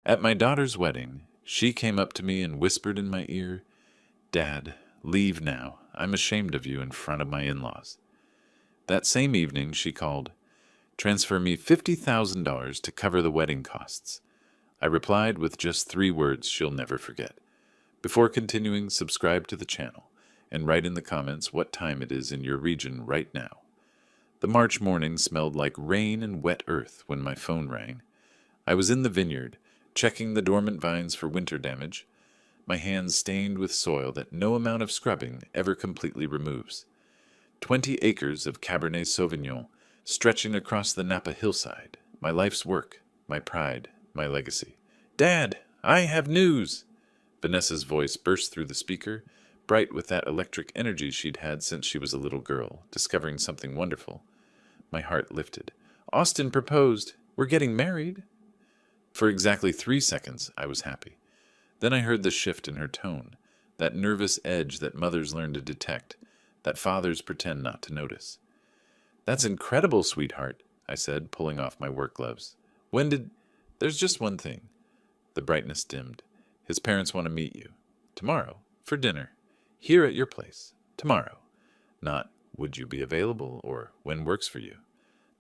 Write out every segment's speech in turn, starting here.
At my daughter's wedding, she came up to me and whispered in my ear, "Dad, leave now. I'm ashamed of you in front of my in-laws." That same evening, she called, "Transfer me $50,000 to cover the wedding costs." I replied with just 3 words she'll never forget. Before continuing, subscribe to the channel and write in the comments what time it is in your region right now. The March morning smelled like rain and wet earth when my phone rang. I was in the vineyard, checking the dormant vines for winter damage, my hands stained with soil that no amount of scrubbing ever completely removes. 20 acres of Cabernet Sauvignon stretching across the Napa hillside, my life's work, my pride, my legacy. "Dad, I have news!" Vanessa's voice burst through the speaker, bright with that electric energy she'd had since she was a little girl, discovering something wonderful. My heart lifted. "Austin proposed. We're getting married." For exactly 3 seconds, I was happy. Then I heard the shift in her tone, that nervous edge that mothers learn to detect, that fathers pretend not to notice. "That's incredible, sweetheart," I said, pulling off my work gloves. "When did—" "There's just one thing." The brightness dimmed. "His parents want to meet you. Tomorrow, for dinner. Here at your place. Tomorrow. Not, would you be available, or when works for you.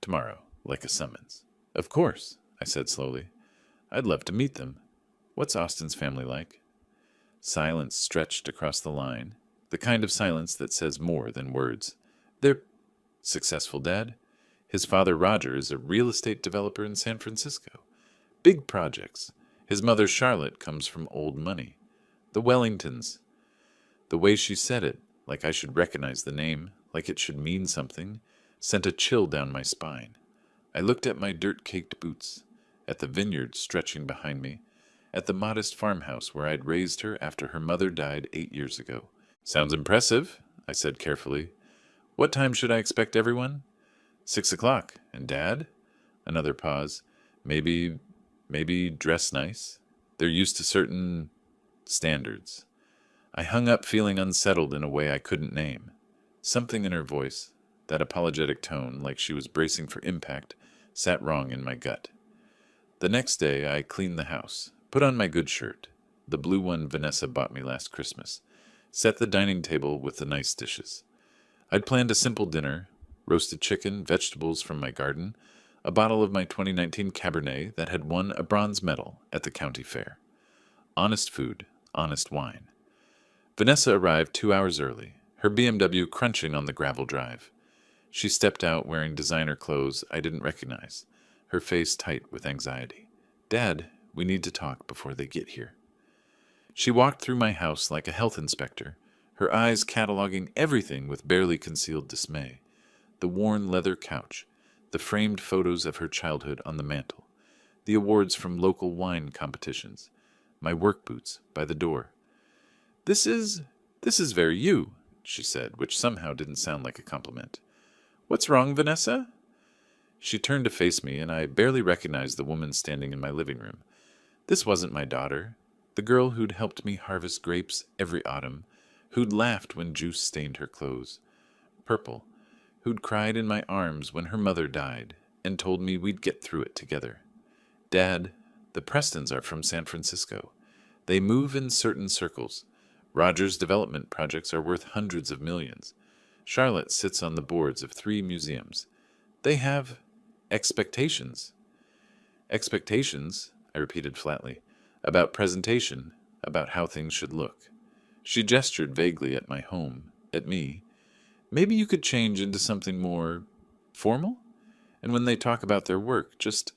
Tomorrow, like a summons." "Of course," I said slowly. "I'd love to meet them. What's Austin's family like?" Silence stretched across the line, the kind of silence that says more than words. "They're successful, Dad. His father, Roger, is a real estate developer in San Francisco. Big projects. His mother, Charlotte, comes from old money. The Wellingtons." The way she said it, like I should recognize the name, like it should mean something, sent a chill down my spine. I looked at my dirt-caked boots, at the vineyard stretching behind me, at the modest farmhouse where I'd raised her after her mother died 8 years ago. "Sounds impressive," I said carefully. "What time should I expect everyone?" 6 o'clock. And Dad?" Another pause. Maybe dress nice. They're used to certain standards." I hung up feeling unsettled in a way I couldn't name. Something in her voice, that apologetic tone, like she was bracing for impact, sat wrong in my gut. The next day I cleaned the house, put on my good shirt, the blue one Vanessa bought me last Christmas, set the dining table with the nice dishes. I'd planned a simple dinner, roasted chicken, vegetables from my garden, a bottle of my 2019 Cabernet that had won a bronze medal at the county fair. Honest food, honest wine. Vanessa arrived 2 hours early, her BMW crunching on the gravel drive. She stepped out wearing designer clothes I didn't recognize, her face tight with anxiety. "Dad, we need to talk before they get here." She walked through my house like a health inspector, her eyes cataloging everything with barely concealed dismay. The worn leather couch, the framed photos of her childhood on the mantel, the awards from local wine competitions, my work boots by the door. This is very you," she said, which somehow didn't sound like a compliment. "What's wrong, Vanessa?" She turned to face me, and I barely recognized the woman standing in my living room. This wasn't my daughter, the girl who'd helped me harvest grapes every autumn, who'd laughed when juice stained her clothes. Purple, who'd cried in my arms when her mother died, and told me we'd get through it together. "Dad, the Prestons are from San Francisco. They move in certain circles. Roger's development projects are worth hundreds of millions. Charlotte sits on the boards of 3 museums. They have expectations." "Expectations," I repeated flatly, "about presentation, about how things should look." She gestured vaguely at my home, at me. "Maybe you could change into something more formal? And when they talk about their work, just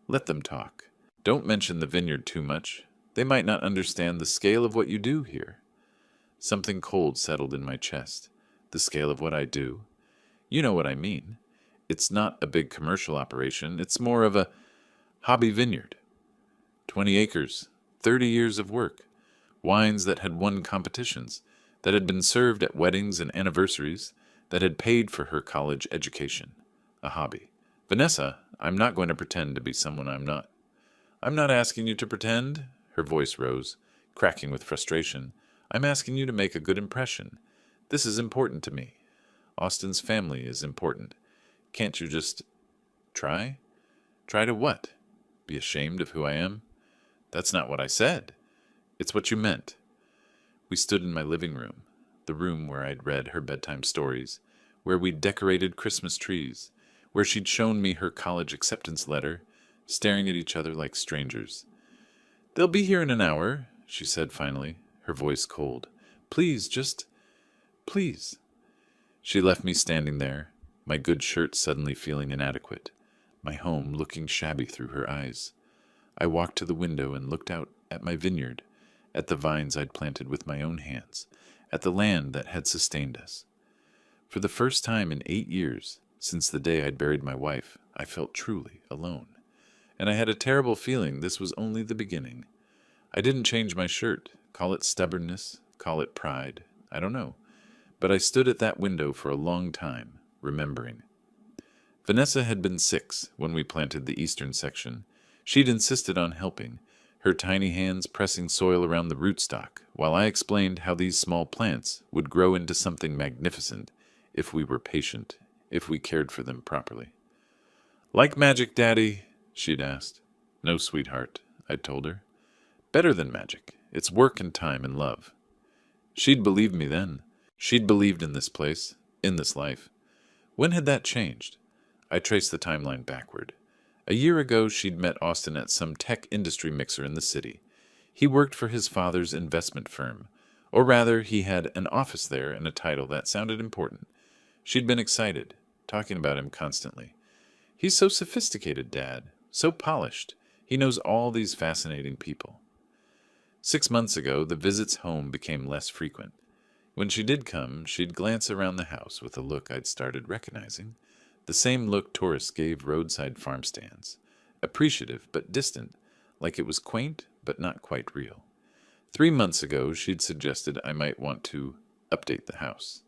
let them talk. Don't mention the vineyard too much. They might not understand the scale of what you do here." Something cold settled in my chest. The scale of what I do? You know what I mean. It's not a big commercial operation. It's more of a hobby vineyard. 20 acres, 30 years of work, wines that had won competitions, that had been served at weddings and anniversaries, that had paid for her college education. A hobby. "Vanessa, I'm not going to pretend to be someone I'm not." "I'm not asking you to pretend." Her voice rose, cracking with frustration. "I'm asking you to make a good impression. This is important to me. Austin's family is important. Can't you just try?" "Try to what? Be ashamed of who I am?" That's not what I said. It's what you meant. We stood in my living room, the room where I'd read her bedtime stories, where we'd decorated Christmas trees, where she'd shown me her college acceptance letter, staring at each other like strangers. "They'll be here in an hour," she said finally, her voice cold. Please. She left me standing there, my good shirt suddenly feeling inadequate, my home looking shabby through her eyes. I walked to the window and looked out at my vineyard, at the vines I'd planted with my own hands, at the land that had sustained us. For the first time in 8 years, since the day I'd buried my wife, I felt truly alone. And I had a terrible feeling this was only the beginning. I didn't change my shirt, call it stubbornness, call it pride, I don't know. But I stood at that window for a long time, remembering. Vanessa had been 6 when we planted the eastern section. She'd insisted on helping, her tiny hands pressing soil around the rootstock, while I explained how these small plants would grow into something magnificent if we were patient, if we cared for them properly. "Like magic, Daddy?" she'd asked. "No, sweetheart," I'd told her. "Better than magic. It's work and time and love." She'd believed me then. She'd believed in this place, in this life. When had that changed? I traced the timeline backward. A year ago, she'd met Austin at some tech industry mixer in the city. He worked for his father's investment firm. Or rather, he had an office there and a title that sounded important. She'd been excited, talking about him constantly. "He's so sophisticated, Dad. So polished. He knows all these fascinating people." 6 months ago, the visits home became less frequent. When she did come, she'd glance around the house with a look I'd started recognizing. The same look tourists gave roadside farm stands. Appreciative but distant, like it was quaint but not quite real. 3 months ago, she'd suggested I might want to update the house.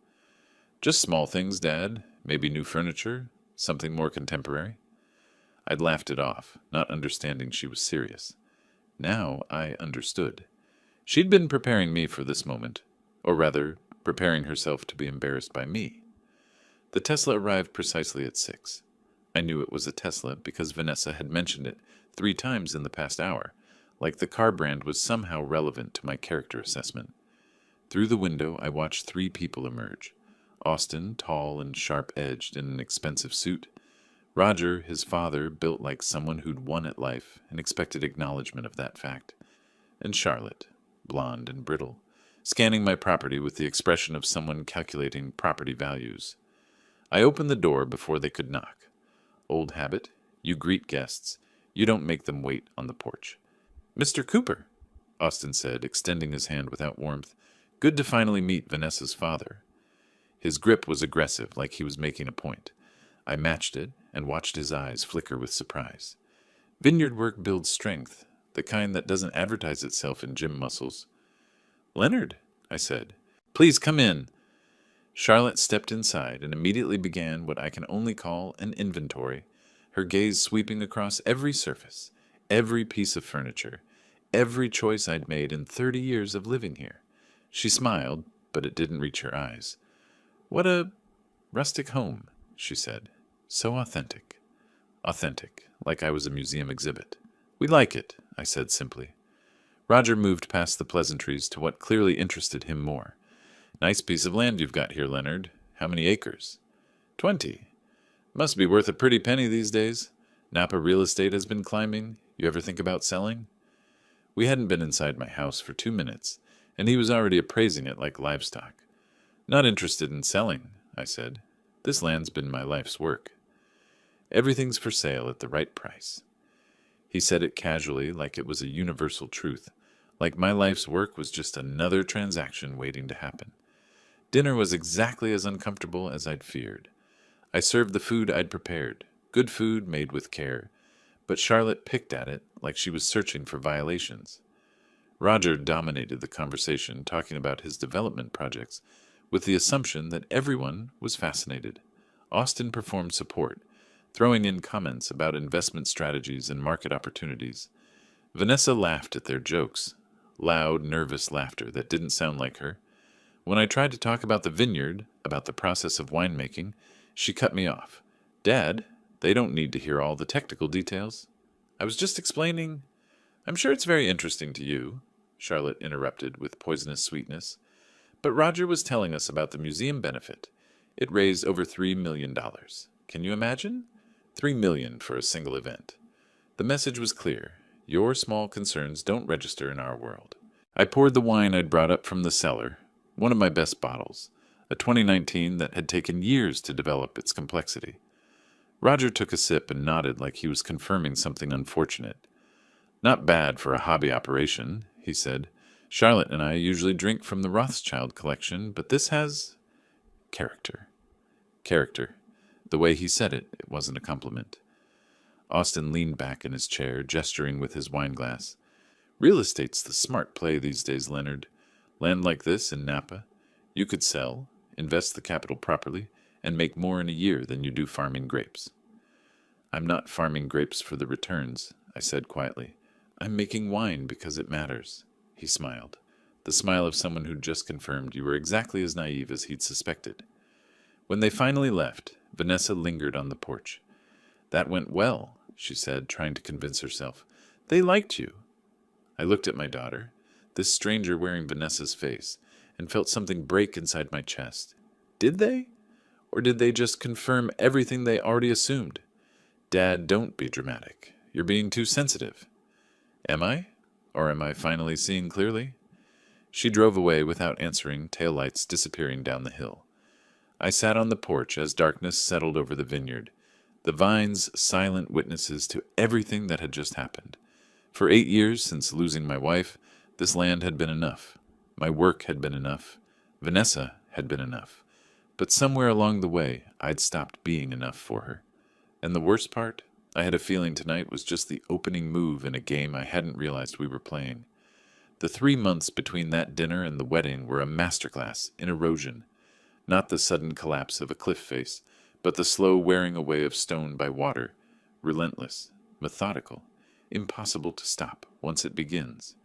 "Just small things, Dad. Maybe new furniture, something more contemporary." I'd laughed it off, not understanding she was serious. Now I understood. She'd been preparing me for this moment, or rather, preparing herself to be embarrassed by me. The Tesla arrived precisely at 6. I knew it was a Tesla because Vanessa had mentioned it 3 times in the past hour, like the car brand was somehow relevant to my character assessment. Through the window, I watched 3 people emerge. Austin, tall and sharp-edged in an expensive suit. Roger, his father, built like someone who'd won at life and expected acknowledgement of that fact. And Charlotte, blonde and brittle, scanning my property with the expression of someone calculating property values. I opened the door before they could knock. Old habit, you greet guests. You don't make them wait on the porch. "Mr. Cooper," Austin said, extending his hand without warmth. "Good to finally meet Vanessa's father." His grip was aggressive, like he was making a point. I matched it and watched his eyes flicker with surprise. Vineyard work builds strength, the kind that doesn't advertise itself in gym muscles. "Leonard," I said, "please come in." Charlotte stepped inside and immediately began what I can only call an inventory, her gaze sweeping across every surface, every piece of furniture, every choice I'd made in 30 years of living here. She smiled, but it didn't reach her eyes. "What a rustic home," she said. "So authentic." Authentic, like I was a museum exhibit. "We like it," I said simply. Roger moved past the pleasantries to what clearly interested him more. "Nice piece of land you've got here, Leonard. How many acres?" 20. "Must be worth a pretty penny these days. Napa real estate has been climbing. You ever think about selling?" We hadn't been inside my house for 2 minutes, and he was already appraising it like livestock. "Not interested in selling," I said. "This land's been my life's work. Everything's for sale at the right price." He said it casually, like it was a universal truth, like my life's work was just another transaction waiting to happen. Dinner was exactly as uncomfortable as I'd feared. I served the food I'd prepared, good food made with care, but Charlotte picked at it like she was searching for violations. Roger dominated the conversation, talking about his development projects, with the assumption that everyone was fascinated. Austin performed support, throwing in comments about investment strategies and market opportunities. Vanessa laughed at their jokes, loud, nervous laughter that didn't sound like her. When I tried to talk about the vineyard, about the process of winemaking, she cut me off. "Dad, they don't need to hear all the technical details. I was just explaining." I'm sure it's very interesting to you, Charlotte interrupted with poisonous sweetness. But Roger was telling us about the museum benefit. It raised over $3 million. Can you imagine? $3 million for a single event. The message was clear. Your small concerns don't register in our world. I poured the wine I'd brought up from the cellar, one of my best bottles, a 2019 that had taken years to develop its complexity. Roger took a sip and nodded like he was confirming something unfortunate. Not bad for a hobby operation, he said. Charlotte and I usually drink from the Rothschild collection, but this has character. Character. The way he said it, it wasn't a compliment. Austin leaned back in his chair, gesturing with his wineglass. Real estate's the smart play these days, Leonard. Land like this in Napa, you could sell, invest the capital properly, and make more in a year than you do farming grapes. I'm not farming grapes for the returns, I said quietly. I'm making wine because it matters. He smiled, the smile of someone who'd just confirmed you were exactly as naive as he'd suspected. When they finally left, Vanessa lingered on the porch. That went well, she said, trying to convince herself. They liked you. I looked at my daughter, this stranger wearing Vanessa's face, and felt something break inside my chest. Did they? Or did they just confirm everything they already assumed? Dad, don't be dramatic. You're being too sensitive. Am I? Or am I finally seeing clearly? She drove away without answering, taillights disappearing down the hill. I sat on the porch as darkness settled over the vineyard, the vines silent witnesses to everything that had just happened. For 8 years since losing my wife, this land had been enough. My work had been enough. Vanessa had been enough. But somewhere along the way, I'd stopped being enough for her. And the worst part? I had a feeling tonight was just the opening move in a game I hadn't realized we were playing. The 3 months between that dinner and the wedding were a masterclass in erosion. Not the sudden collapse of a cliff face, but the slow wearing away of stone by water. Relentless, methodical, impossible to stop once it begins.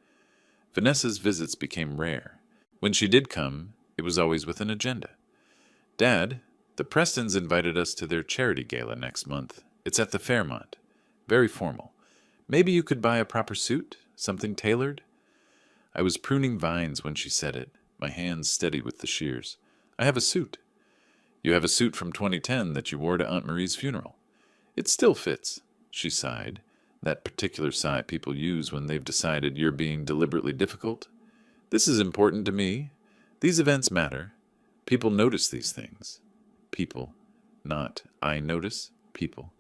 Vanessa's visits became rare. When she did come, it was always with an agenda. Dad, the Prestons invited us to their charity gala next month. It's at the Fairmont. Very formal. Maybe you could buy a proper suit? Something tailored? I was pruning vines when she said it, my hands steady with the shears. I have a suit. You have a suit from 2010 that you wore to Aunt Marie's funeral. It still fits, she sighed, that particular sigh people use when they've decided you're being deliberately difficult. This is important to me. These events matter. People notice these things. People, not I notice, people.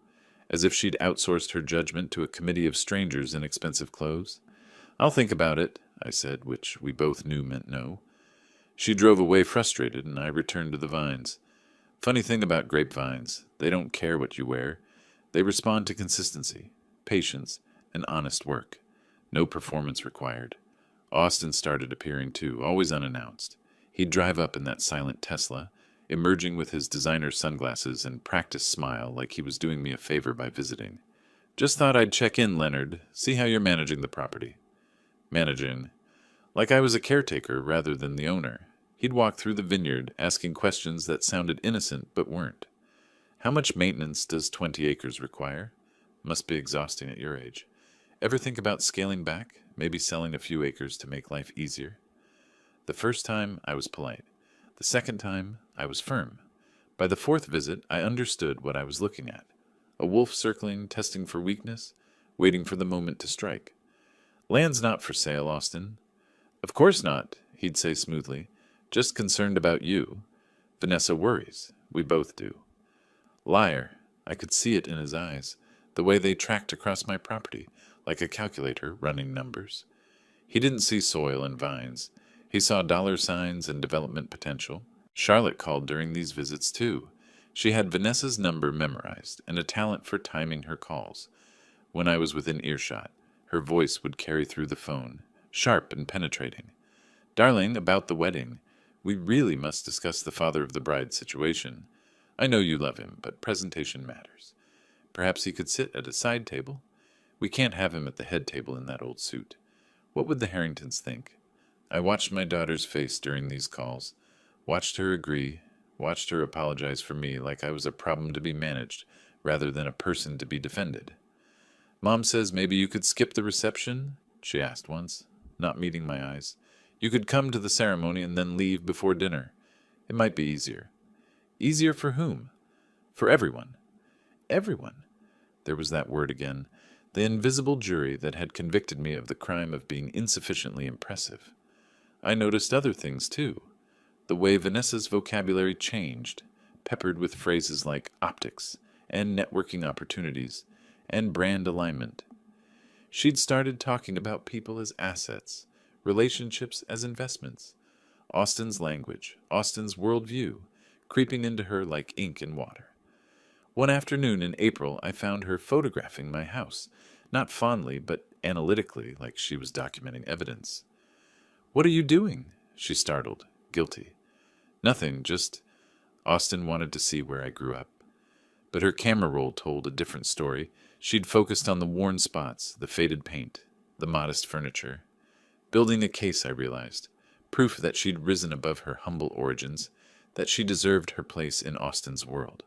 As if she'd outsourced her judgment to a committee of strangers in expensive clothes. I'll think about it, I said, which we both knew meant no. She drove away frustrated, and I returned to the vines. Funny thing about grapevines, they don't care what you wear. They respond to consistency, patience, and honest work. No performance required. Austin started appearing too, always unannounced. He'd drive up in that silent Tesla, emerging with his designer sunglasses and practiced smile like he was doing me a favor by visiting. Just thought I'd check in, Leonard, see how you're managing the property. Managing. Like I was a caretaker rather than the owner. He'd walk through the vineyard, asking questions that sounded innocent but weren't. How much maintenance does 20 acres require? Must be exhausting at your age. Ever think about scaling back, maybe selling a few acres to make life easier? The first time, I was polite. The second time, I was firm. By the fourth visit, I understood what I was looking at. A wolf circling, testing for weakness, waiting for the moment to strike. Land's not for sale, Austin. Of course not, he'd say smoothly. Just concerned about you. Vanessa worries. We both do. Liar. I could see it in his eyes, the way they tracked across my property, like a calculator running numbers. He didn't see soil and vines. He saw dollar signs and development potential. Charlotte called during these visits, too. She had Vanessa's number memorized and a talent for timing her calls. When I was within earshot, her voice would carry through the phone, sharp and penetrating. Darling, about the wedding. We really must discuss the father of the bride situation. I know you love him, but presentation matters. Perhaps he could sit at a side table. We can't have him at the head table in that old suit. What would the Harringtons think? I watched my daughter's face during these calls, watched her agree, watched her apologize for me like I was a problem to be managed rather than a person to be defended. Mom says maybe you could skip the reception? she asked once, not meeting my eyes. "You could come to the ceremony and then leave before dinner. It might be easier." Easier for whom? For everyone. Everyone. There was that word again. The invisible jury that had convicted me of the crime of being insufficiently impressive. I noticed other things, too. The way Vanessa's vocabulary changed, peppered with phrases like optics, and networking opportunities, and brand alignment. She'd started talking about people as assets, relationships as investments. Austin's language, Austin's worldview, creeping into her like ink in water. One afternoon in April, I found her photographing my house, not fondly, but analytically, like she was documenting evidence. "What are you doing?" she startled, guilty. "Nothing, just—" Austin wanted to see where I grew up. But her camera roll told a different story. She'd focused on the worn spots, the faded paint, the modest furniture. Building a case, I realized. Proof that she'd risen above her humble origins, that she deserved her place in Austin's world.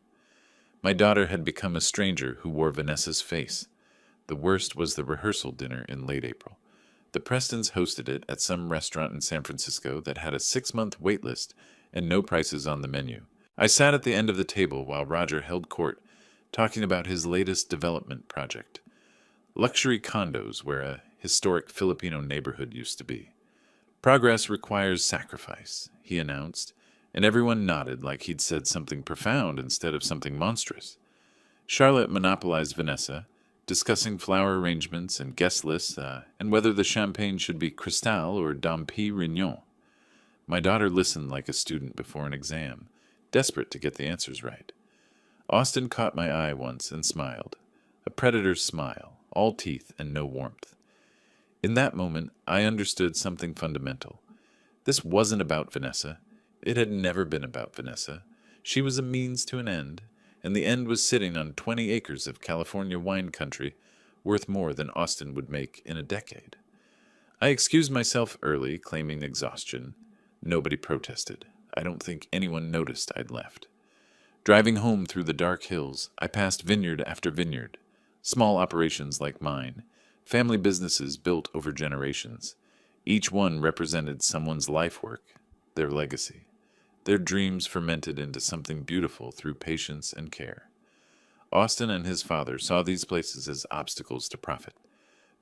My daughter had become a stranger who wore Vanessa's face. The worst was the rehearsal dinner in late April. The Prestons hosted it at some restaurant in San Francisco that had a 6-month wait list and no prices on the menu. I sat at the end of the table while Roger held court, talking about his latest development project. Luxury condos where a historic Filipino neighborhood used to be. "Progress requires sacrifice," he announced, and everyone nodded like he'd said something profound instead of something monstrous. Charlotte monopolized Vanessa, discussing flower arrangements and guest lists, and whether the champagne should be Cristal or Dom P. Rignon. My daughter listened like a student before an exam, desperate to get the answers right. Austin caught my eye once and smiled. A predator's smile, all teeth and no warmth. In that moment, I understood something fundamental. This wasn't about Vanessa. It had never been about Vanessa. She was a means to an end, and the end was sitting on 20 acres of California wine country, worth more than Austin would make in a decade. I excused myself early, claiming exhaustion. Nobody protested. I don't think anyone noticed I'd left. Driving home through the dark hills, I passed vineyard after vineyard, small operations like mine, family businesses built over generations. Each one represented someone's life work, their legacy, their dreams fermented into something beautiful through patience and care. Austin and his father saw these places as obstacles to profit.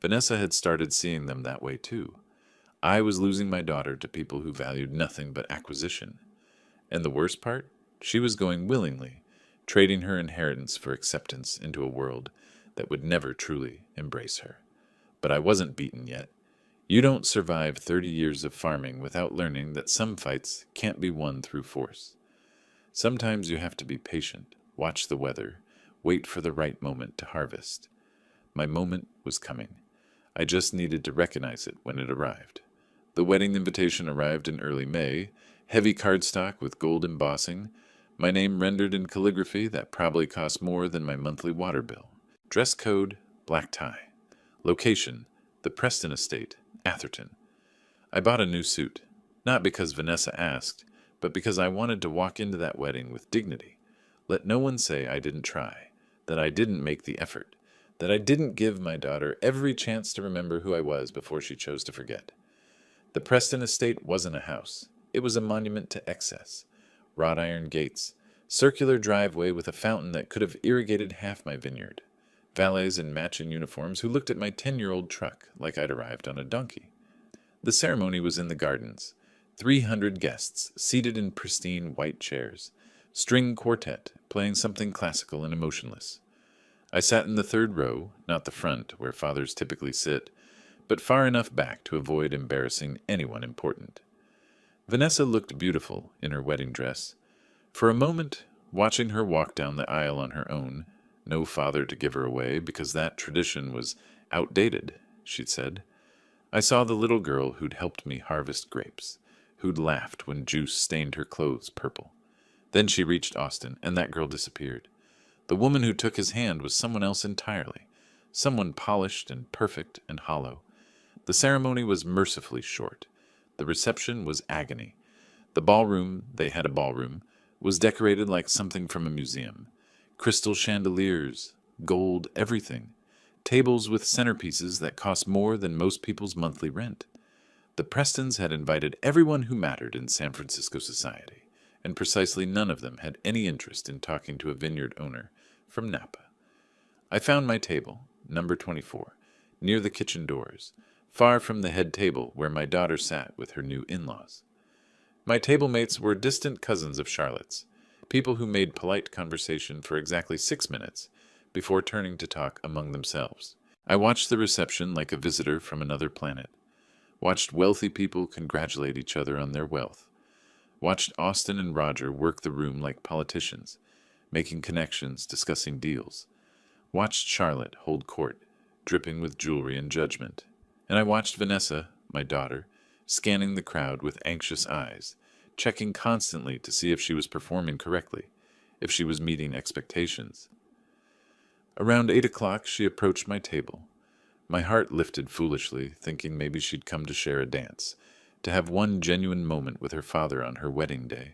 Vanessa had started seeing them that way too. I was losing my daughter to people who valued nothing but acquisition. And the worst part? She was going willingly, trading her inheritance for acceptance into a world that would never truly embrace her. But I wasn't beaten yet. You don't survive 30 years of farming without learning that some fights can't be won through force. Sometimes you have to be patient, watch the weather, wait for the right moment to harvest. My moment was coming. I just needed to recognize it when it arrived. The wedding invitation arrived in early May, heavy cardstock with gold embossing, my name rendered in calligraphy that probably cost more than my monthly water bill. Dress code, black tie. Location, the Preston Estate, Atherton. I bought a new suit, not because Vanessa asked, but because I wanted to walk into that wedding with dignity. Let no one say I didn't try, that I didn't make the effort, that I didn't give my daughter every chance to remember who I was before she chose to forget. The Preston Estate wasn't a house. It was a monument to excess. Wrought iron gates, circular driveway with a fountain that could have irrigated half my vineyard. Valets in matching uniforms who looked at my 10-year-old truck like I'd arrived on a donkey. The ceremony was in the gardens. 300 guests seated in pristine white chairs. String quartet playing something classical and emotionless. I sat in the third row, not the front where fathers typically sit, but far enough back to avoid embarrassing anyone important. Vanessa looked beautiful in her wedding dress. For a moment, watching her walk down the aisle on her own, no father to give her away because that tradition was outdated, she'd said, I saw the little girl who'd helped me harvest grapes, who'd laughed when juice stained her clothes purple. Then she reached Austin, and that girl disappeared. The woman who took his hand was someone else entirely, someone polished and perfect and hollow. The ceremony was mercifully short. The reception was agony. The ballroom, they had a ballroom, was decorated like something from a museum. Crystal chandeliers, gold, everything. tables with centerpieces that cost more than most people's monthly rent. The Prestons had invited everyone who mattered in San Francisco society, and precisely none of them had any interest in talking to a vineyard owner from Napa. I found my table, number 24, near the kitchen doors, far from the head table where my daughter sat with her new in-laws. My table mates were distant cousins of Charlotte's, people who made polite conversation for exactly 6 minutes before turning to talk among themselves. I watched the reception like a visitor from another planet, watched wealthy people congratulate each other on their wealth, watched Austin and Roger work the room like politicians, making connections, discussing deals, watched Charlotte hold court, dripping with jewelry and judgment, and I watched Vanessa, my daughter, scanning the crowd with anxious eyes, checking constantly to see if she was performing correctly, if she was meeting expectations. Around 8 o'clock she approached my table. My heart lifted foolishly, thinking maybe she'd come to share a dance, to have one genuine moment with her father on her wedding day.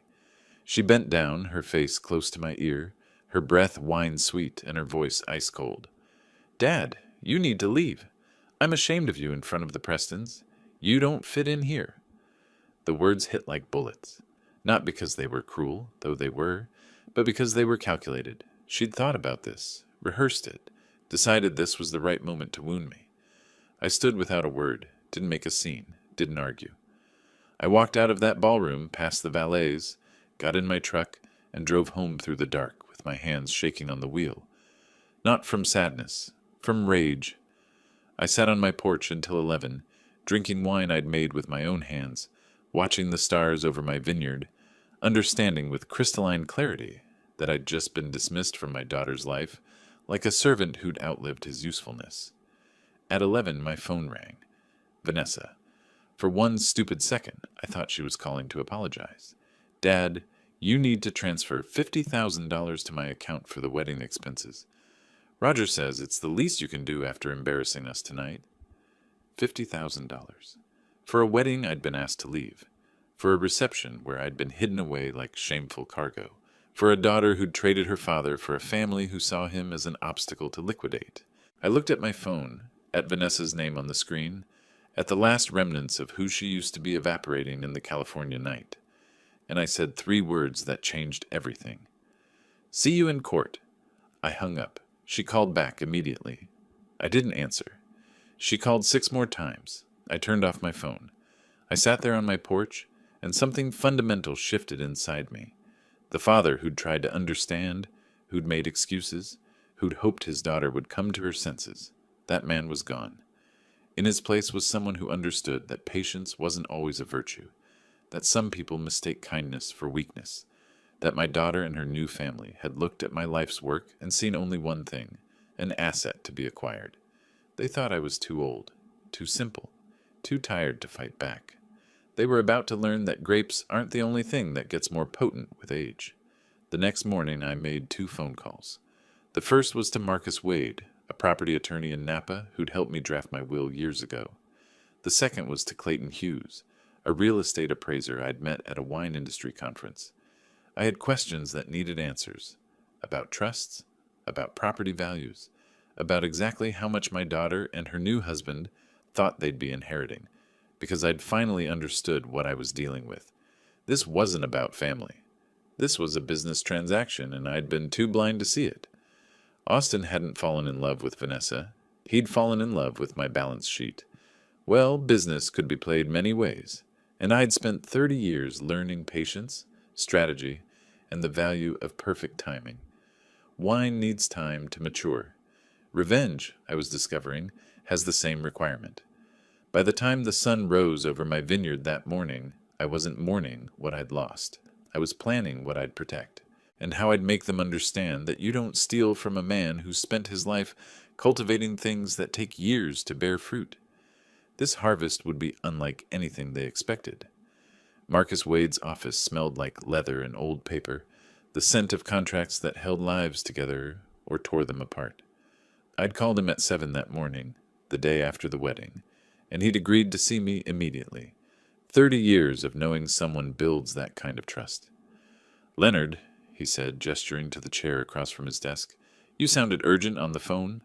She bent down, her face close to my ear, her breath wine-sweet and her voice ice-cold. "Dad, you need to leave. I'm ashamed of you in front of the Prestons. You don't fit in here." The words hit like bullets, not because they were cruel, though they were, but because they were calculated. She'd thought about this, rehearsed it, decided this was the right moment to wound me. I stood without a word, didn't make a scene, didn't argue. I walked out of that ballroom, past the valets, got in my truck, and drove home through the dark with my hands shaking on the wheel. Not from sadness, from rage. I sat on my porch until 11, drinking wine I'd made with my own hands, watching the stars over my vineyard, understanding with crystalline clarity that I'd just been dismissed from my daughter's life like a servant who'd outlived his usefulness. At 11, my phone rang. Vanessa. For one stupid second, I thought she was calling to apologize. "Dad, you need to transfer $50,000 to my account for the wedding expenses. Roger says it's the least you can do after embarrassing us tonight." $50,000. For a wedding I'd been asked to leave. For a reception where I'd been hidden away like shameful cargo. For a daughter who'd traded her father for a family who saw him as an obstacle to liquidate. I looked at my phone, at Vanessa's name on the screen, at the last remnants of who she used to be evaporating in the California night, and I said 3 words that changed everything. "See you in court." I hung up. She called back immediately. I didn't answer. She called 6 more times. I turned off my phone. I sat there on my porch, and something fundamental shifted inside me. The father who'd tried to understand, who'd made excuses, who'd hoped his daughter would come to her senses, that man was gone. In his place was someone who understood that patience wasn't always a virtue, that some people mistake kindness for weakness, that my daughter and her new family had looked at my life's work and seen only one thing, an asset to be acquired. They thought I was too old, too simple, too tired to fight back. They were about to learn that grapes aren't the only thing that gets more potent with age. The next morning I made 2 phone calls. The first was to Marcus Wade, a property attorney in Napa who'd helped me draft my will years ago. The second was to Clayton Hughes, a real estate appraiser I'd met at a wine industry conference. I had questions that needed answers, about trusts, about property values, about exactly how much my daughter and her new husband thought they'd be inheriting, because I'd finally understood what I was dealing with. This wasn't about family. This was a business transaction, and I'd been too blind to see it. Austin hadn't fallen in love with Vanessa. He'd fallen in love with my balance sheet. Well, business could be played many ways, and I'd spent 30 years learning patience, strategy, and the value of perfect timing. Wine needs time to mature. Revenge, I was discovering, has the same requirement. By the time the sun rose over my vineyard that morning, I wasn't mourning what I'd lost. I was planning what I'd protect, and how I'd make them understand that you don't steal from a man who spent his life cultivating things that take years to bear fruit. This harvest would be unlike anything they expected. Marcus Wade's office smelled like leather and old paper, the scent of contracts that held lives together or tore them apart. I'd called him at 7 that morning, the day after the wedding, and he'd agreed to see me immediately. 30 years of knowing someone builds that kind of trust. "Leonard," he said, gesturing to the chair across from his desk, "you sounded urgent on the phone."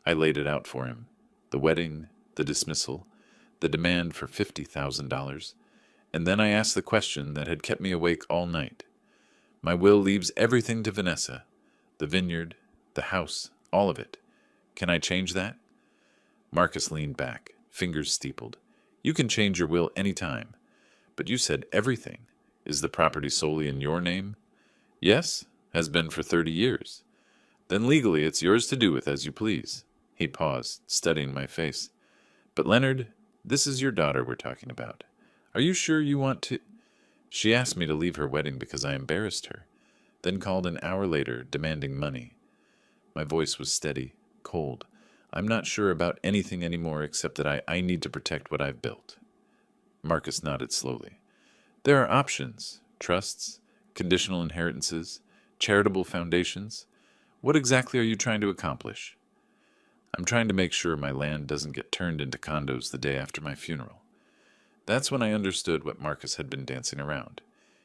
I laid it out for him. The wedding, the dismissal, the demand for $50,000, and then I asked the question that had kept me awake all night. My will leaves everything to Vanessa. The vineyard, the house, all of it. Can I change that? Marcus leaned back, fingers steepled. You can change your will any time. But you said everything. Is the property solely in your name? Yes, has been for 30 years. Then legally it's yours to do with as you please. He paused, studying my face. But Leonard, this is your daughter we're talking about. Are you sure you want to? She asked me to leave her wedding because I embarrassed her, then called an hour later, demanding money. My voice was steady, cold. I'm not sure about anything anymore except that I need to protect what I've built. Marcus nodded slowly. There are options, trusts, conditional inheritances, charitable foundations. What exactly are you trying to accomplish? I'm trying to make sure my land doesn't get turned into condos the day after my funeral. That's when I understood what Marcus had been dancing around.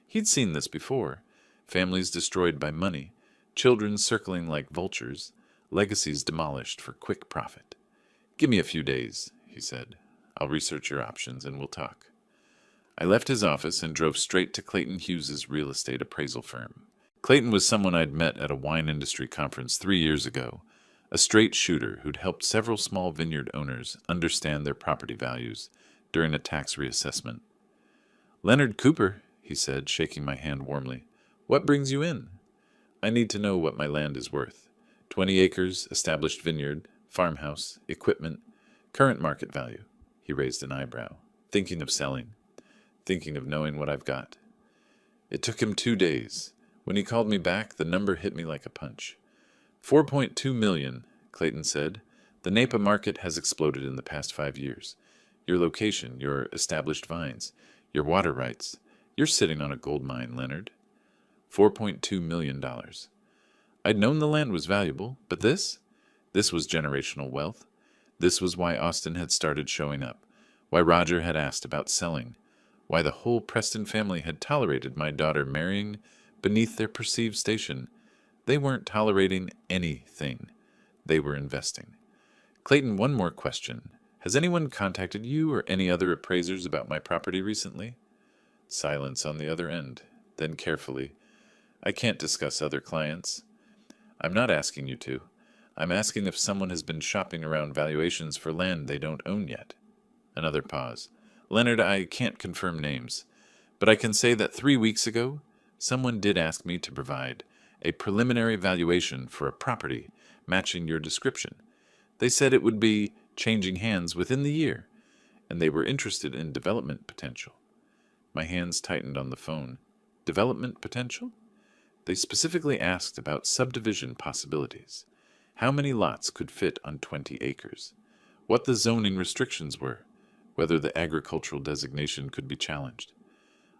He'd seen this before. Families destroyed by money, children circling like vultures, legacies demolished for quick profit. Give me a few days, he said. I'll research your options and we'll talk. I left his office and drove straight to Clayton Hughes's real estate appraisal firm. Clayton was someone I'd met at a wine industry conference 3 years ago, a straight shooter who'd helped several small vineyard owners understand their property values during a tax reassessment. Leonard Cooper, he said, shaking my hand warmly. What brings you in? I need to know what my land is worth. 20 acres, established vineyard, farmhouse, equipment, current market value. He raised an eyebrow. Thinking of selling. Thinking of knowing what I've got. It took him 2 days. When he called me back, the number hit me like a punch. 4.2 million, Clayton said. The Napa market has exploded in the past 5 years. Your location, your established vines, your water rights. You're sitting on a gold mine, Leonard. $4.2 million. I'd known the land was valuable, but this was generational wealth. This was why Austin had started showing up, why Roger had asked about selling, why the whole Preston family had tolerated my daughter marrying beneath their perceived station. They weren't tolerating anything. They were investing. Clayton, one more question. Has anyone contacted you or any other appraisers about my property recently? Silence on the other end. Then carefully, I can't discuss other clients. I'm not asking you to. I'm asking if someone has been shopping around valuations for land they don't own yet. Another pause. Leonard, I can't confirm names, but I can say that 3 weeks ago, someone did ask me to provide a preliminary valuation for a property matching your description. They said it would be changing hands within the year, and they were interested in development potential. My hands tightened on the phone. Development potential? They specifically asked about subdivision possibilities. How many lots could fit on 20 acres? What the zoning restrictions were? Whether the agricultural designation could be challenged.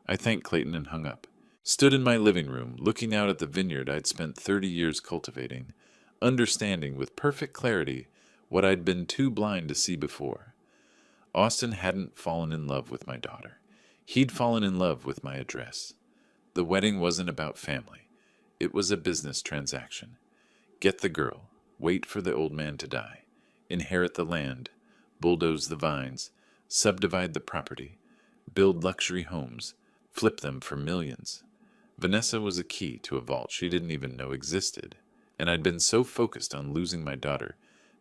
I thanked Clayton and hung up. Stood in my living room, looking out at the vineyard I'd spent 30 years cultivating, understanding with perfect clarity what I'd been too blind to see before. Austin hadn't fallen in love with my daughter. He'd fallen in love with my address. The wedding wasn't about family. It was a business transaction. Get the girl, wait for the old man to die, inherit the land, bulldoze the vines, subdivide the property, build luxury homes, flip them for millions. Vanessa was a key to a vault she didn't even know existed, and I'd been so focused on losing my daughter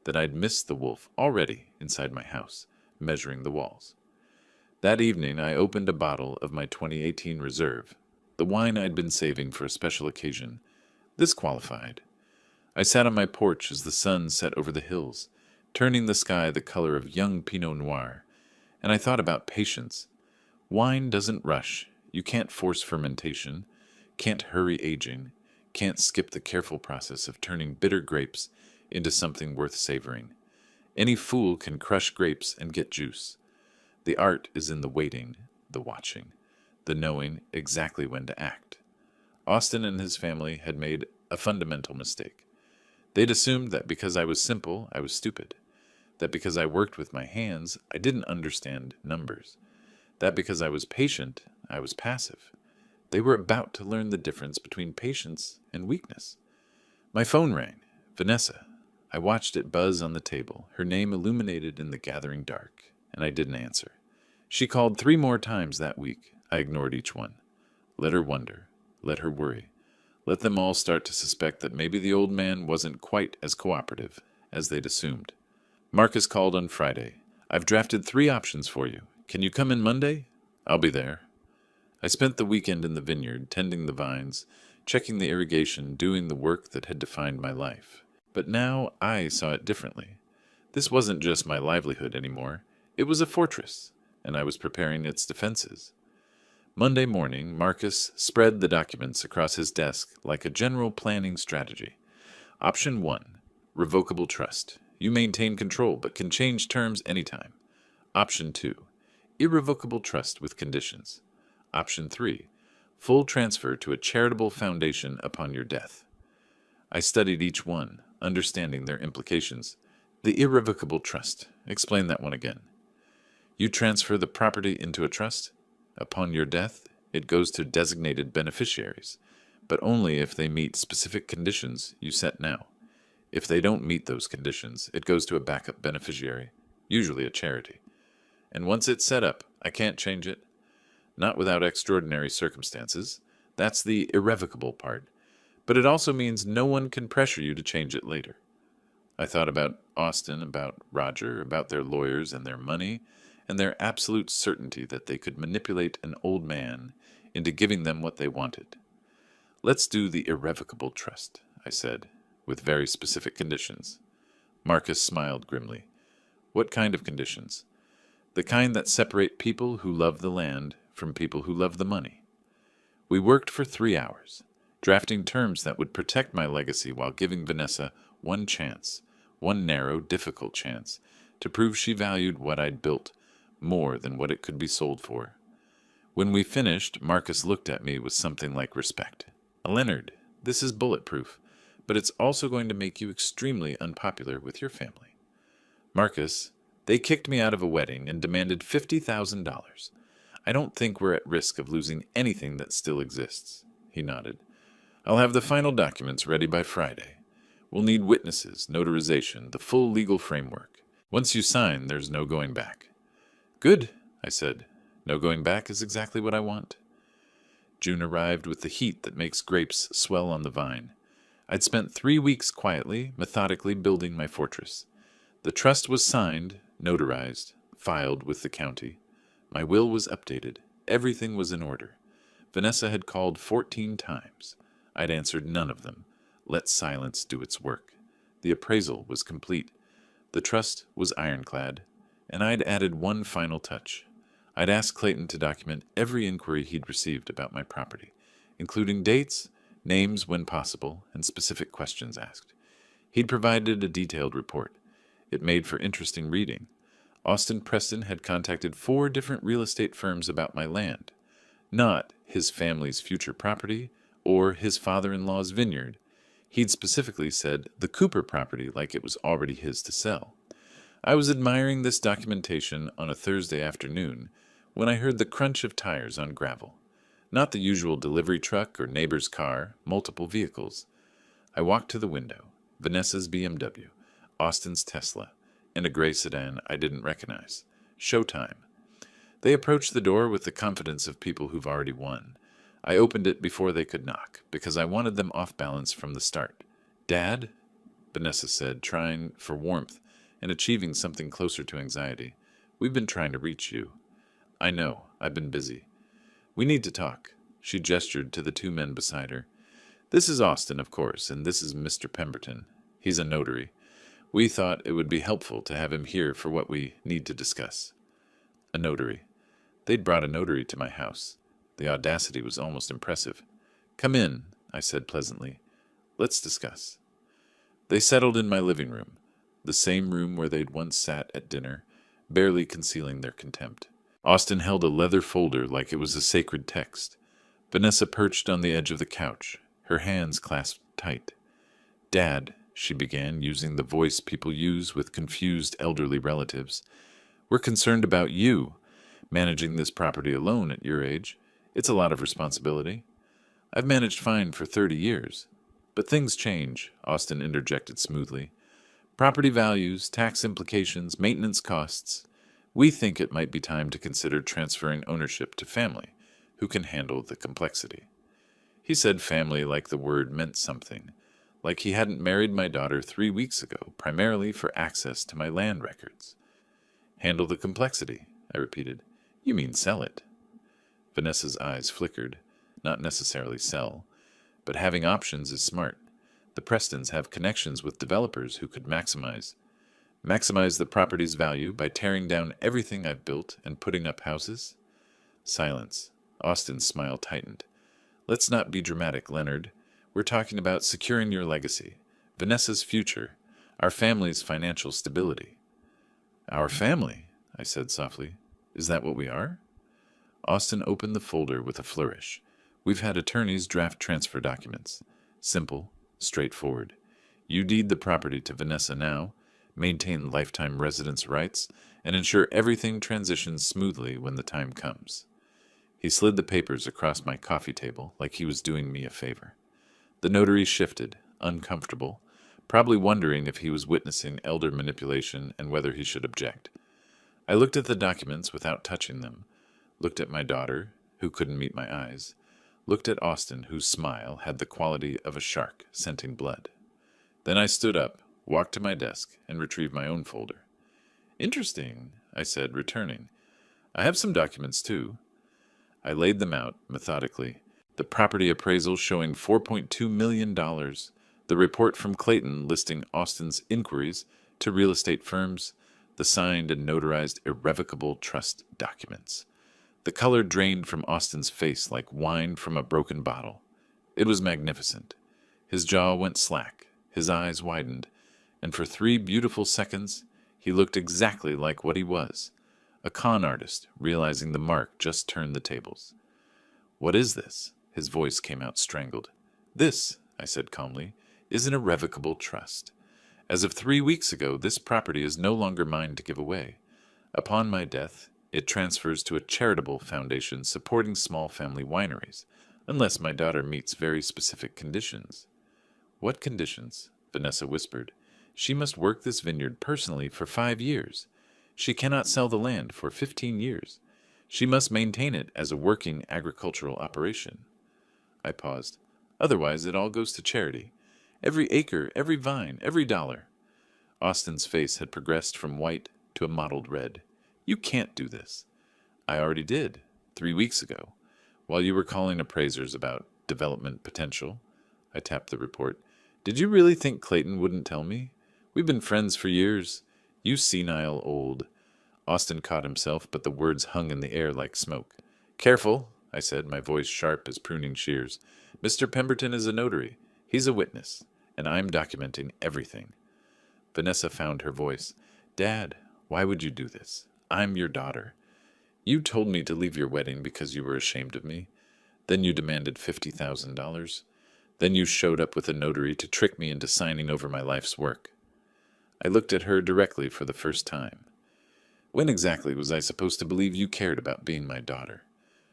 that I'd missed the wolf already inside my house, measuring the walls. That evening I opened a bottle of my 2018 reserve, the wine I'd been saving for a special occasion. This qualified. I sat on my porch as the sun set over the hills, turning the sky the color of young Pinot Noir, and I thought about patience. Wine doesn't rush. You can't force fermentation, can't hurry aging, can't skip the careful process of turning bitter grapes into something worth savoring. Any fool can crush grapes and get juice. The art is in the waiting, the watching, the knowing exactly when to act. Austin and his family had made a fundamental mistake. They'd assumed that because I was simple, I was stupid. That because I worked with my hands, I didn't understand numbers. That because I was patient, I was passive. They were about to learn the difference between patience and weakness. My phone rang. Vanessa. I watched it buzz on the table, her name illuminated in the gathering dark, and I didn't answer. She called 3 more times that week. I ignored each one. Let her wonder. Let her worry. Let them all start to suspect that maybe the old man wasn't quite as cooperative as they'd assumed. Marcus called on Friday. I've drafted 3 options for you. Can you come in Monday? I'll be there. I spent the weekend in the vineyard, tending the vines, checking the irrigation, doing the work that had defined my life. But now I saw it differently. This wasn't just my livelihood anymore. It was a fortress, and I was preparing its defenses. Monday morning, Marcus spread the documents across his desk like a general planning strategy. Option 1, revocable trust. You maintain control but can change terms anytime. Option 2, irrevocable trust with conditions. Option 3, full transfer to a charitable foundation upon your death. I studied each one, understanding their implications. The irrevocable trust. Explain that one again. You transfer the property into a trust. Upon your death, it goes to designated beneficiaries, but only if they meet specific conditions you set now. If they don't meet those conditions, it goes to a backup beneficiary, usually a charity. And once it's set up, I can't change it. Not without extraordinary circumstances. That's the irrevocable part. But it also means no one can pressure you to change it later. I thought about Austin, about Roger, about their lawyers and their money, and their absolute certainty that they could manipulate an old man into giving them what they wanted. Let's do the irrevocable trust, I said, with very specific conditions. Marcus smiled grimly. What kind of conditions? The kind that separate people who love the land from people who love the money. We worked for 3 hours, drafting terms that would protect my legacy while giving Vanessa one chance, one narrow, difficult chance, to prove she valued what I'd built more than what it could be sold for. When we finished, Marcus looked at me with something like respect. Leonard, this is bulletproof, but it's also going to make you extremely unpopular with your family. Marcus, they kicked me out of a wedding and demanded $50,000. I don't think we're at risk of losing anything that still exists. He nodded. I'll have the final documents ready by Friday. We'll need witnesses, notarization, the full legal framework. Once you sign, there's no going back. Good, I said. No going back is exactly what I want. June arrived with the heat that makes grapes swell on the vine. I'd spent 3 weeks quietly, methodically building my fortress. The trust was signed, notarized, filed with the county. My will was updated. Everything was in order. Vanessa had called 14 times. I'd answered none of them. Let silence do its work. The appraisal was complete. The trust was ironclad. And I'd added one final touch. I'd asked Clayton to document every inquiry he'd received about my property, including dates, names when possible, and specific questions asked. He'd provided a detailed report. It made for interesting reading. Austin Preston had contacted 4 different real estate firms about my land. Not his family's future property or his father-in-law's vineyard. He'd specifically said the Cooper property like it was already his to sell. I was admiring this documentation on a Thursday afternoon when I heard the crunch of tires on gravel. Not the usual delivery truck or neighbor's car, multiple vehicles. I walked to the window. Vanessa's BMW, Austin's Tesla, and a gray sedan I didn't recognize. Showtime. They approached the door with the confidence of people who've already won. I opened it before they could knock, because I wanted them off balance from the start. Dad? Vanessa said, trying for warmth and achieving something closer to anxiety. We've been trying to reach you. I know. I've been busy. We need to talk. She gestured to the 2 men beside her. This is Austin, of course, and this is Mr. Pemberton. He's a notary. We thought it would be helpful to have him here for what we need to discuss. A notary. They'd brought a notary to my house. The audacity was almost impressive. Come in, I said pleasantly. Let's discuss. They settled in my living room, the same room where they'd once sat at dinner, barely concealing their contempt. Austin held a leather folder like it was a sacred text. Vanessa perched on the edge of the couch, her hands clasped tight. Dad, she began, using the voice people use with confused elderly relatives, we're concerned about you. Managing this property alone at your age, it's a lot of responsibility. I've managed fine for 30 years. But things change, Austin interjected smoothly. Property values, tax implications, maintenance costs. We think it might be time to consider transferring ownership to family, who can handle the complexity. He said family like the word meant something, like he hadn't married my daughter 3 weeks ago, primarily for access to my land records. Handle the complexity, I repeated. You mean sell it. Vanessa's eyes flickered. Not necessarily sell, but having options is smart. The Prestons have connections with developers who could maximize the property's value by tearing down everything I've built and putting up houses. Silence. Austin's smile tightened. Let's not be dramatic, Leonard. We're talking about securing your legacy, Vanessa's future, our family's financial stability. Our family, I said softly. Is that what we are? Austin opened the folder with a flourish. We've had attorneys draft transfer documents. Simple, straightforward. You deed the property to Vanessa now, maintain lifetime residence rights, and ensure everything transitions smoothly when the time comes. He slid the papers across my coffee table like he was doing me a favor. The notary shifted, uncomfortable, probably wondering if he was witnessing elder manipulation and whether he should object. I looked at the documents without touching them, looked at my daughter, who couldn't meet my eyes, looked at Austin, whose smile had the quality of a shark scenting blood. Then I stood up, walked to my desk, and retrieved my own folder. Interesting, I said, returning. I have some documents, too. I laid them out, methodically. The property appraisal showing $4.2 million, the report from Clayton listing Austin's inquiries to real estate firms, the signed and notarized irrevocable trust documents. The color drained from Austin's face like wine from a broken bottle. It was magnificent. His jaw went slack, his eyes widened, and for 3 beautiful seconds he looked exactly like what he was, a con artist realizing the mark just turned the tables. What is this? His voice came out strangled. This, I said calmly, is an irrevocable trust. As of 3 weeks ago, this property is no longer mine to give away. Upon my death, it transfers to a charitable foundation supporting small family wineries, unless my daughter meets very specific conditions. What conditions? Vanessa whispered. She must work this vineyard personally for 5 years. She cannot sell the land for 15 years. She must maintain it as a working agricultural operation. I paused. Otherwise, it all goes to charity. Every acre, every vine, every dollar. Austin's face had progressed from white to a mottled red. You can't do this. I already did, 3 weeks ago, while you were calling appraisers about development potential. I tapped the report. Did you really think Clayton wouldn't tell me? We've been friends for years. You senile old. Austin caught himself, but the words hung in the air like smoke. Careful, I said, my voice sharp as pruning shears. Mr. Pemberton is a notary. He's a witness, and I'm documenting everything. Vanessa found her voice. Dad, why would you do this? I'm your daughter. You told me to leave your wedding because you were ashamed of me. Then you demanded $50,000. Then you showed up with a notary to trick me into signing over my life's work. I looked at her directly for the first time. When exactly was I supposed to believe you cared about being my daughter?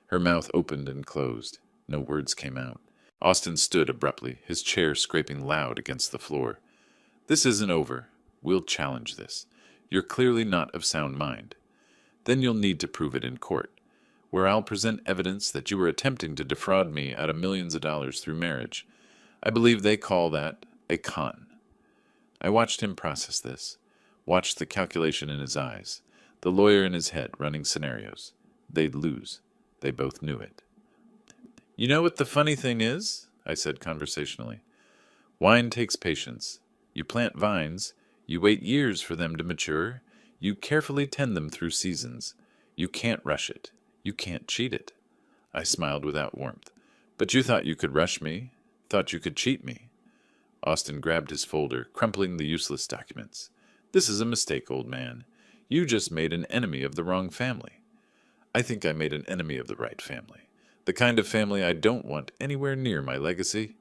Her mouth opened and closed. No words came out. Austin stood abruptly, his chair scraping loud against the floor. This isn't over. We'll challenge this. You're clearly not of sound mind. Then you'll need to prove it in court, where I'll present evidence that you were attempting to defraud me out of millions of dollars through marriage. I believe they call that a con. I watched him process this, watched the calculation in his eyes, the lawyer in his head running scenarios. They'd lose. They both knew it. You know what the funny thing is? I said conversationally. Wine takes patience. You plant vines, you wait years for them to mature, you carefully tend them through seasons. You can't rush it. You can't cheat it. I smiled without warmth. But you thought you could rush me, thought you could cheat me. Austin grabbed his folder, crumpling the useless documents. This is a mistake, old man. You just made an enemy of the wrong family. I think I made an enemy of the right family. The kind of family I don't want anywhere near my legacy.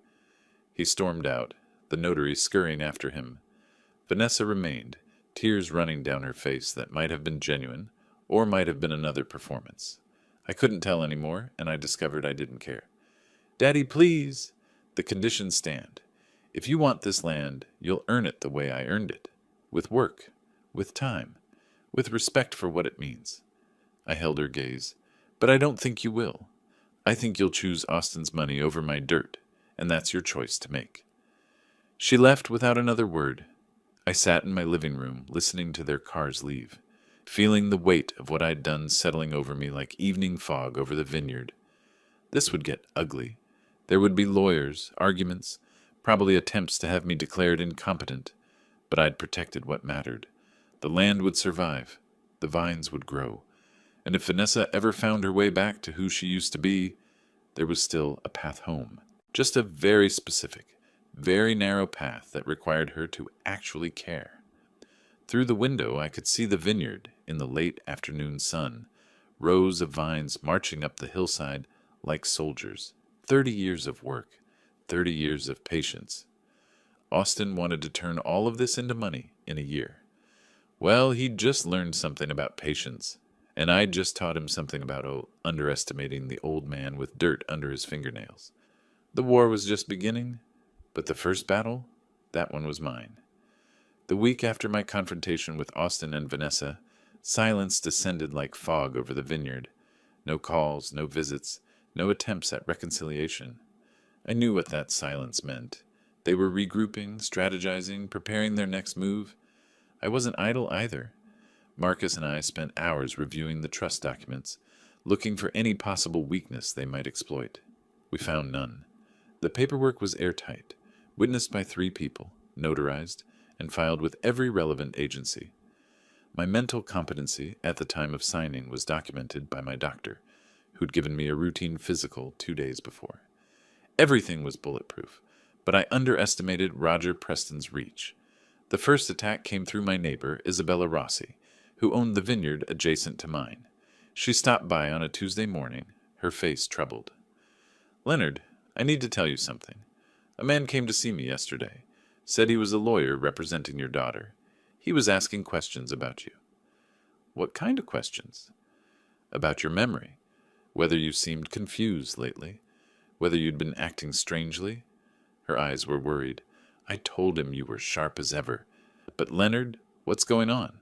He stormed out, the notary scurrying after him. Vanessa remained, tears running down her face that might have been genuine, or might have been another performance. I couldn't tell any more, and I discovered I didn't care. Daddy, please! The conditions stand. If you want this land, you'll earn it the way I earned it. with work, with time, with respect for what it means. I held her gaze. But I don't think you will. I think you'll choose Austin's money over my dirt, and that's your choice to make. She left without another word. I sat in my living room, listening to their cars leave, feeling the weight of what I'd done settling over me like evening fog over the vineyard. This would get ugly. There would be lawyers, arguments, probably attempts to have me declared incompetent, but I'd protected what mattered. The land would survive. The vines would grow. And if Vanessa ever found her way back to who she used to be, there was still a path home. Just a very specific, very narrow path that required her to actually care. Through the window I could see the vineyard in the late afternoon sun, rows of vines marching up the hillside like soldiers. 30 years of work, 30 years of patience. Austin wanted to turn all of this into money in a year. Well, he'd just learned something about patience, and I'd just taught him something about underestimating the old man with dirt under his fingernails. The war was just beginning, but the first battle, that one was mine. The week after my confrontation with Austin and Vanessa, silence descended like fog over the vineyard. No calls, no visits, no attempts at reconciliation. I knew what that silence meant. They were regrouping, strategizing, preparing their next move. I wasn't idle either. Marcus and I spent hours reviewing the trust documents, looking for any possible weakness they might exploit. We found none. The paperwork was airtight, witnessed by 3 people, notarized, and filed with every relevant agency. My mental competency at the time of signing was documented by my doctor, who'd given me a routine physical 2 days before. Everything was bulletproof, but I underestimated Roger Preston's reach. The first attack came through my neighbor, Isabella Rossi, who owned the vineyard adjacent to mine. She stopped by on a Tuesday morning, her face troubled. "Leonard, I need to tell you something. A man came to see me yesterday, said he was a lawyer representing your daughter. He was asking questions about you." "What kind of questions?" "About your memory, whether you seemed confused lately, whether you'd been acting strangely." Her eyes were worried. "I told him you were sharp as ever. But Leonard, what's going on?"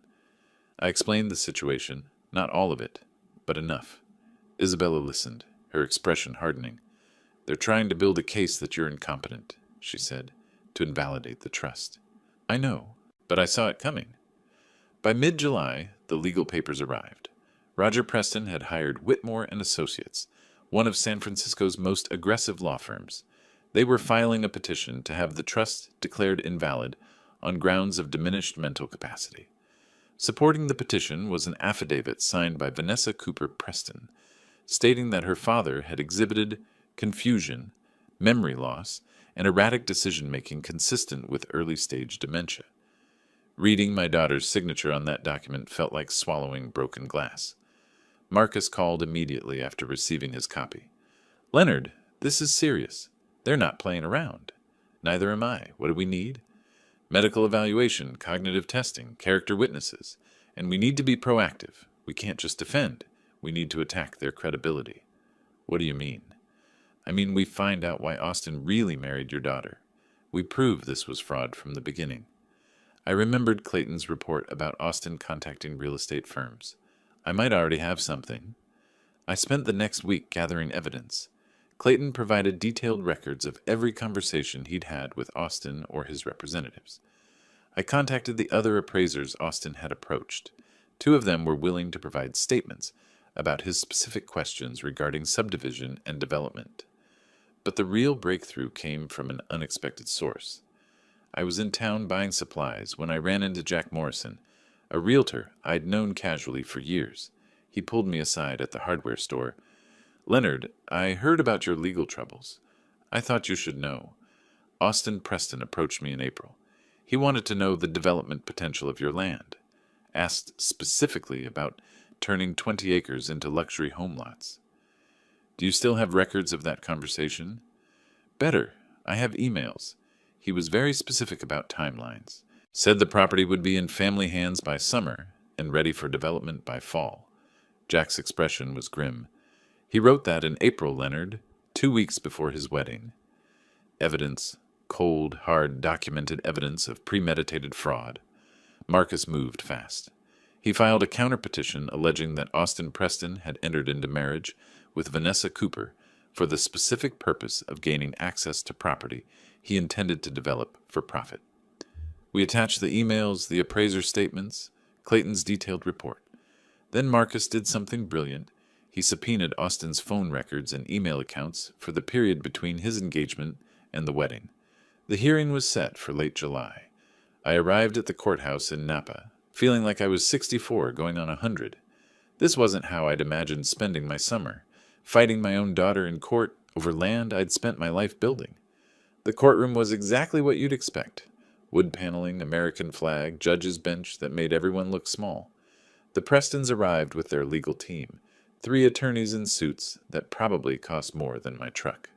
I explained the situation, not all of it, but enough. Isabella listened, her expression hardening. "They're trying to build a case that you're incompetent," she said, "to invalidate the trust." "I know, but I saw it coming." By mid-July, the legal papers arrived. Roger Preston had hired Whitmore and Associates, one of San Francisco's most aggressive law firms. They were filing a petition to have the trust declared invalid on grounds of diminished mental capacity. Supporting the petition was an affidavit signed by Vanessa Cooper Preston, stating that her father had exhibited confusion, memory loss, and erratic decision-making consistent with early-stage dementia. Reading my daughter's signature on that document felt like swallowing broken glass. Marcus called immediately after receiving his copy. "Leonard, this is serious. They're not playing around. Neither am I. What do we need? Medical evaluation, cognitive testing, character witnesses. And we need to be proactive. We can't just defend. We need to attack their credibility." "What do you mean?" "I mean we find out why Austin really married your daughter. We prove this was fraud from the beginning." I remembered Clayton's report about Austin contacting real estate firms. I might already have something. I spent the next week gathering evidence. Clayton provided detailed records of every conversation he'd had with Austin or his representatives. I contacted the other appraisers Austin had approached. 2 of them were willing to provide statements about his specific questions regarding subdivision and development. But the real breakthrough came from an unexpected source. I was in town buying supplies when I ran into Jack Morrison, a realtor I'd known casually for years. He pulled me aside at the hardware store. "Leonard, I heard about your legal troubles. I thought you should know. Austin Preston approached me in April. He wanted to know the development potential of your land. Asked specifically about turning 20 acres into luxury home lots." "Do you still have records of that conversation?" "Better. I have emails. He was very specific about timelines. Said the property would be in family hands by summer and ready for development by fall." Jack's expression was grim. "He wrote that in April, Leonard, 2 weeks before his wedding." Evidence, cold, hard, documented evidence of premeditated fraud. Marcus moved fast. He filed a counter-petition alleging that Austin Preston had entered into marriage with Vanessa Cooper for the specific purpose of gaining access to property he intended to develop for profit. We attached the emails, the appraiser's statements, Clayton's detailed report. Then Marcus did something brilliant. He subpoenaed Austin's phone records and email accounts for the period between his engagement and the wedding. The hearing was set for late July. I arrived at the courthouse in Napa, feeling like I was 64 going on 100. This wasn't how I'd imagined spending my summer, fighting my own daughter in court over land I'd spent my life building. The courtroom was exactly what you'd expect. Wood paneling, American flag, judge's bench that made everyone look small. The Prestons arrived with their legal team, 3 attorneys in suits that probably cost more than my truck.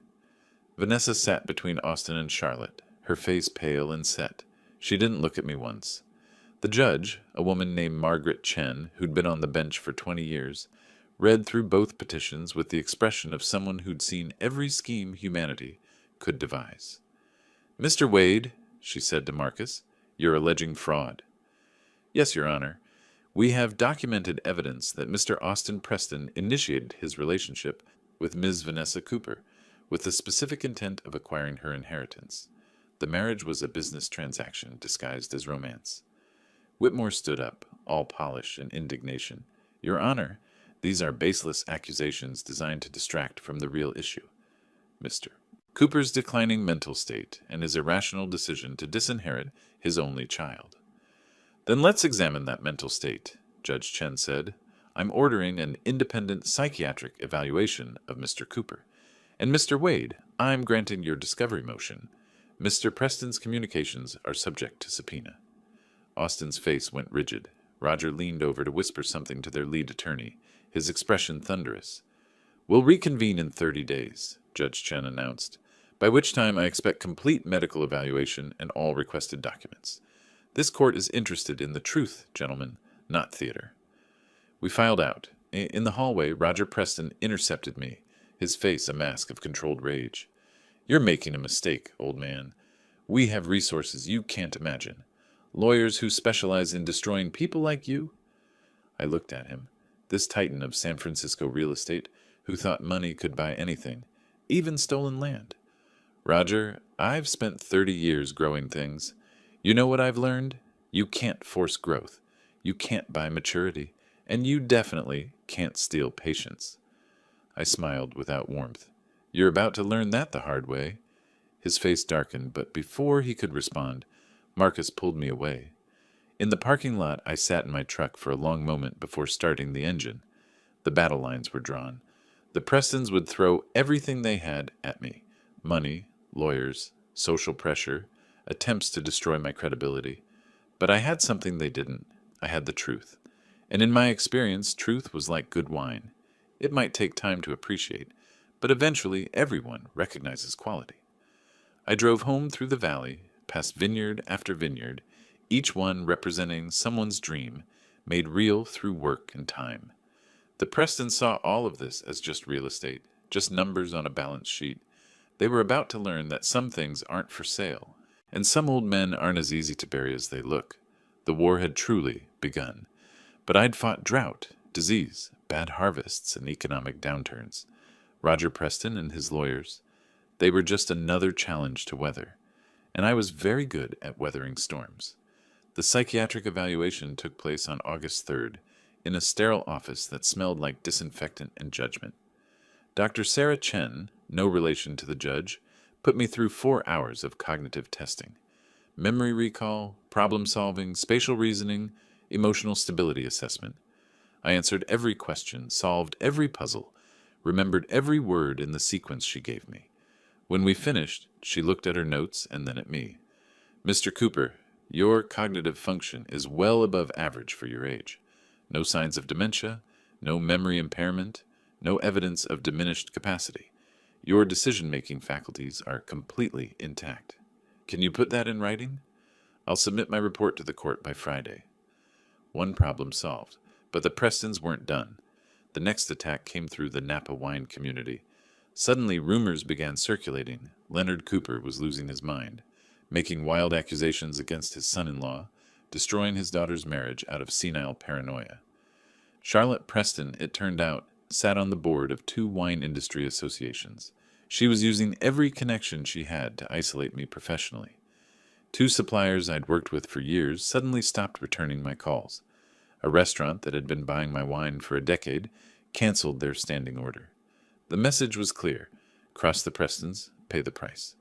Vanessa sat between Austin and Charlotte, her face pale and set. She didn't look at me once. The judge, a woman named Margaret Chen, who'd been on the bench for 20 years, read through both petitions with the expression of someone who'd seen every scheme humanity could devise. "Mr. Wade," she said to Marcus, "you're alleging fraud." "Yes, Your Honor. We have documented evidence that Mr. Austin Preston initiated his relationship with Ms. Vanessa Cooper with the specific intent of acquiring her inheritance. The marriage was a business transaction disguised as romance." Whitmore stood up, all polish and indignation. "Your Honor, these are baseless accusations designed to distract from the real issue. Mr. Cooper's declining mental state and his irrational decision to disinherit his only child." "Then let's examine that mental state," Judge Chen said. "I'm ordering an independent psychiatric evaluation of Mr. Cooper. And Mr. Wade, I'm granting your discovery motion. Mr. Preston's communications are subject to subpoena." Austin's face went rigid. Roger leaned over to whisper something to their lead attorney, his expression thunderous. "We'll reconvene in 30 days, Judge Chen announced, "by which time I expect complete medical evaluation and all requested documents. This court is interested in the truth, gentlemen, not theater." We filed out. In the hallway, Roger Preston intercepted me, his face a mask of controlled rage. "You're making a mistake, old man. We have resources you can't imagine. Lawyers who specialize in destroying people like you?" I looked at him, this titan of San Francisco real estate who thought money could buy anything, even stolen land. "Roger, I've spent 30 years growing things. You know what I've learned? You can't force growth. You can't buy maturity. And you definitely can't steal patience." I smiled without warmth. "You're about to learn that the hard way." His face darkened, but before he could respond, Marcus pulled me away. In the parking lot, I sat in my truck for a long moment before starting the engine. The battle lines were drawn. The Prestons would throw everything they had at me: money, lawyers, social pressure, attempts to destroy my credibility. But I had something they didn't. I had the truth. And in my experience, truth was like good wine. It might take time to appreciate, but eventually everyone recognizes quality. I drove home through the valley, past vineyard after vineyard, each one representing someone's dream, made real through work and time. The Prestons saw all of this as just real estate, just numbers on a balance sheet. They were about to learn that some things aren't for sale, and some old men aren't as easy to bury as they look. The war had truly begun. But I'd fought drought, disease, bad harvests, and economic downturns. Roger Preston and his lawyers, they were just another challenge to weather, and I was very good at weathering storms. The psychiatric evaluation took place on August 3rd, in a sterile office that smelled like disinfectant and judgment. Dr. Sarah Chen, no relation to the judge, put me through 4 hours of cognitive testing. Memory recall, problem solving, spatial reasoning, emotional stability assessment. I answered every question, solved every puzzle, remembered every word in the sequence she gave me. When we finished, she looked at her notes and then at me. "Mr. Cooper, your cognitive function is well above average for your age. No signs of dementia, no memory impairment, no evidence of diminished capacity. Your decision-making faculties are completely intact. Can you put that in writing? I'll submit my report to the court by Friday." One problem solved, but the Prestons weren't done. The next attack came through the Napa wine community. Suddenly, rumors began circulating. Leonard Cooper was losing his mind, making wild accusations against his son-in-law, destroying his daughter's marriage out of senile paranoia. Charlotte Preston, it turned out, sat on the board of 2 wine industry associations. She was using every connection she had to isolate me professionally. 2 suppliers I'd worked with for years suddenly stopped returning my calls. A restaurant that had been buying my wine for a decade canceled their standing order. The message was clear: cross the Prestons, pay the price.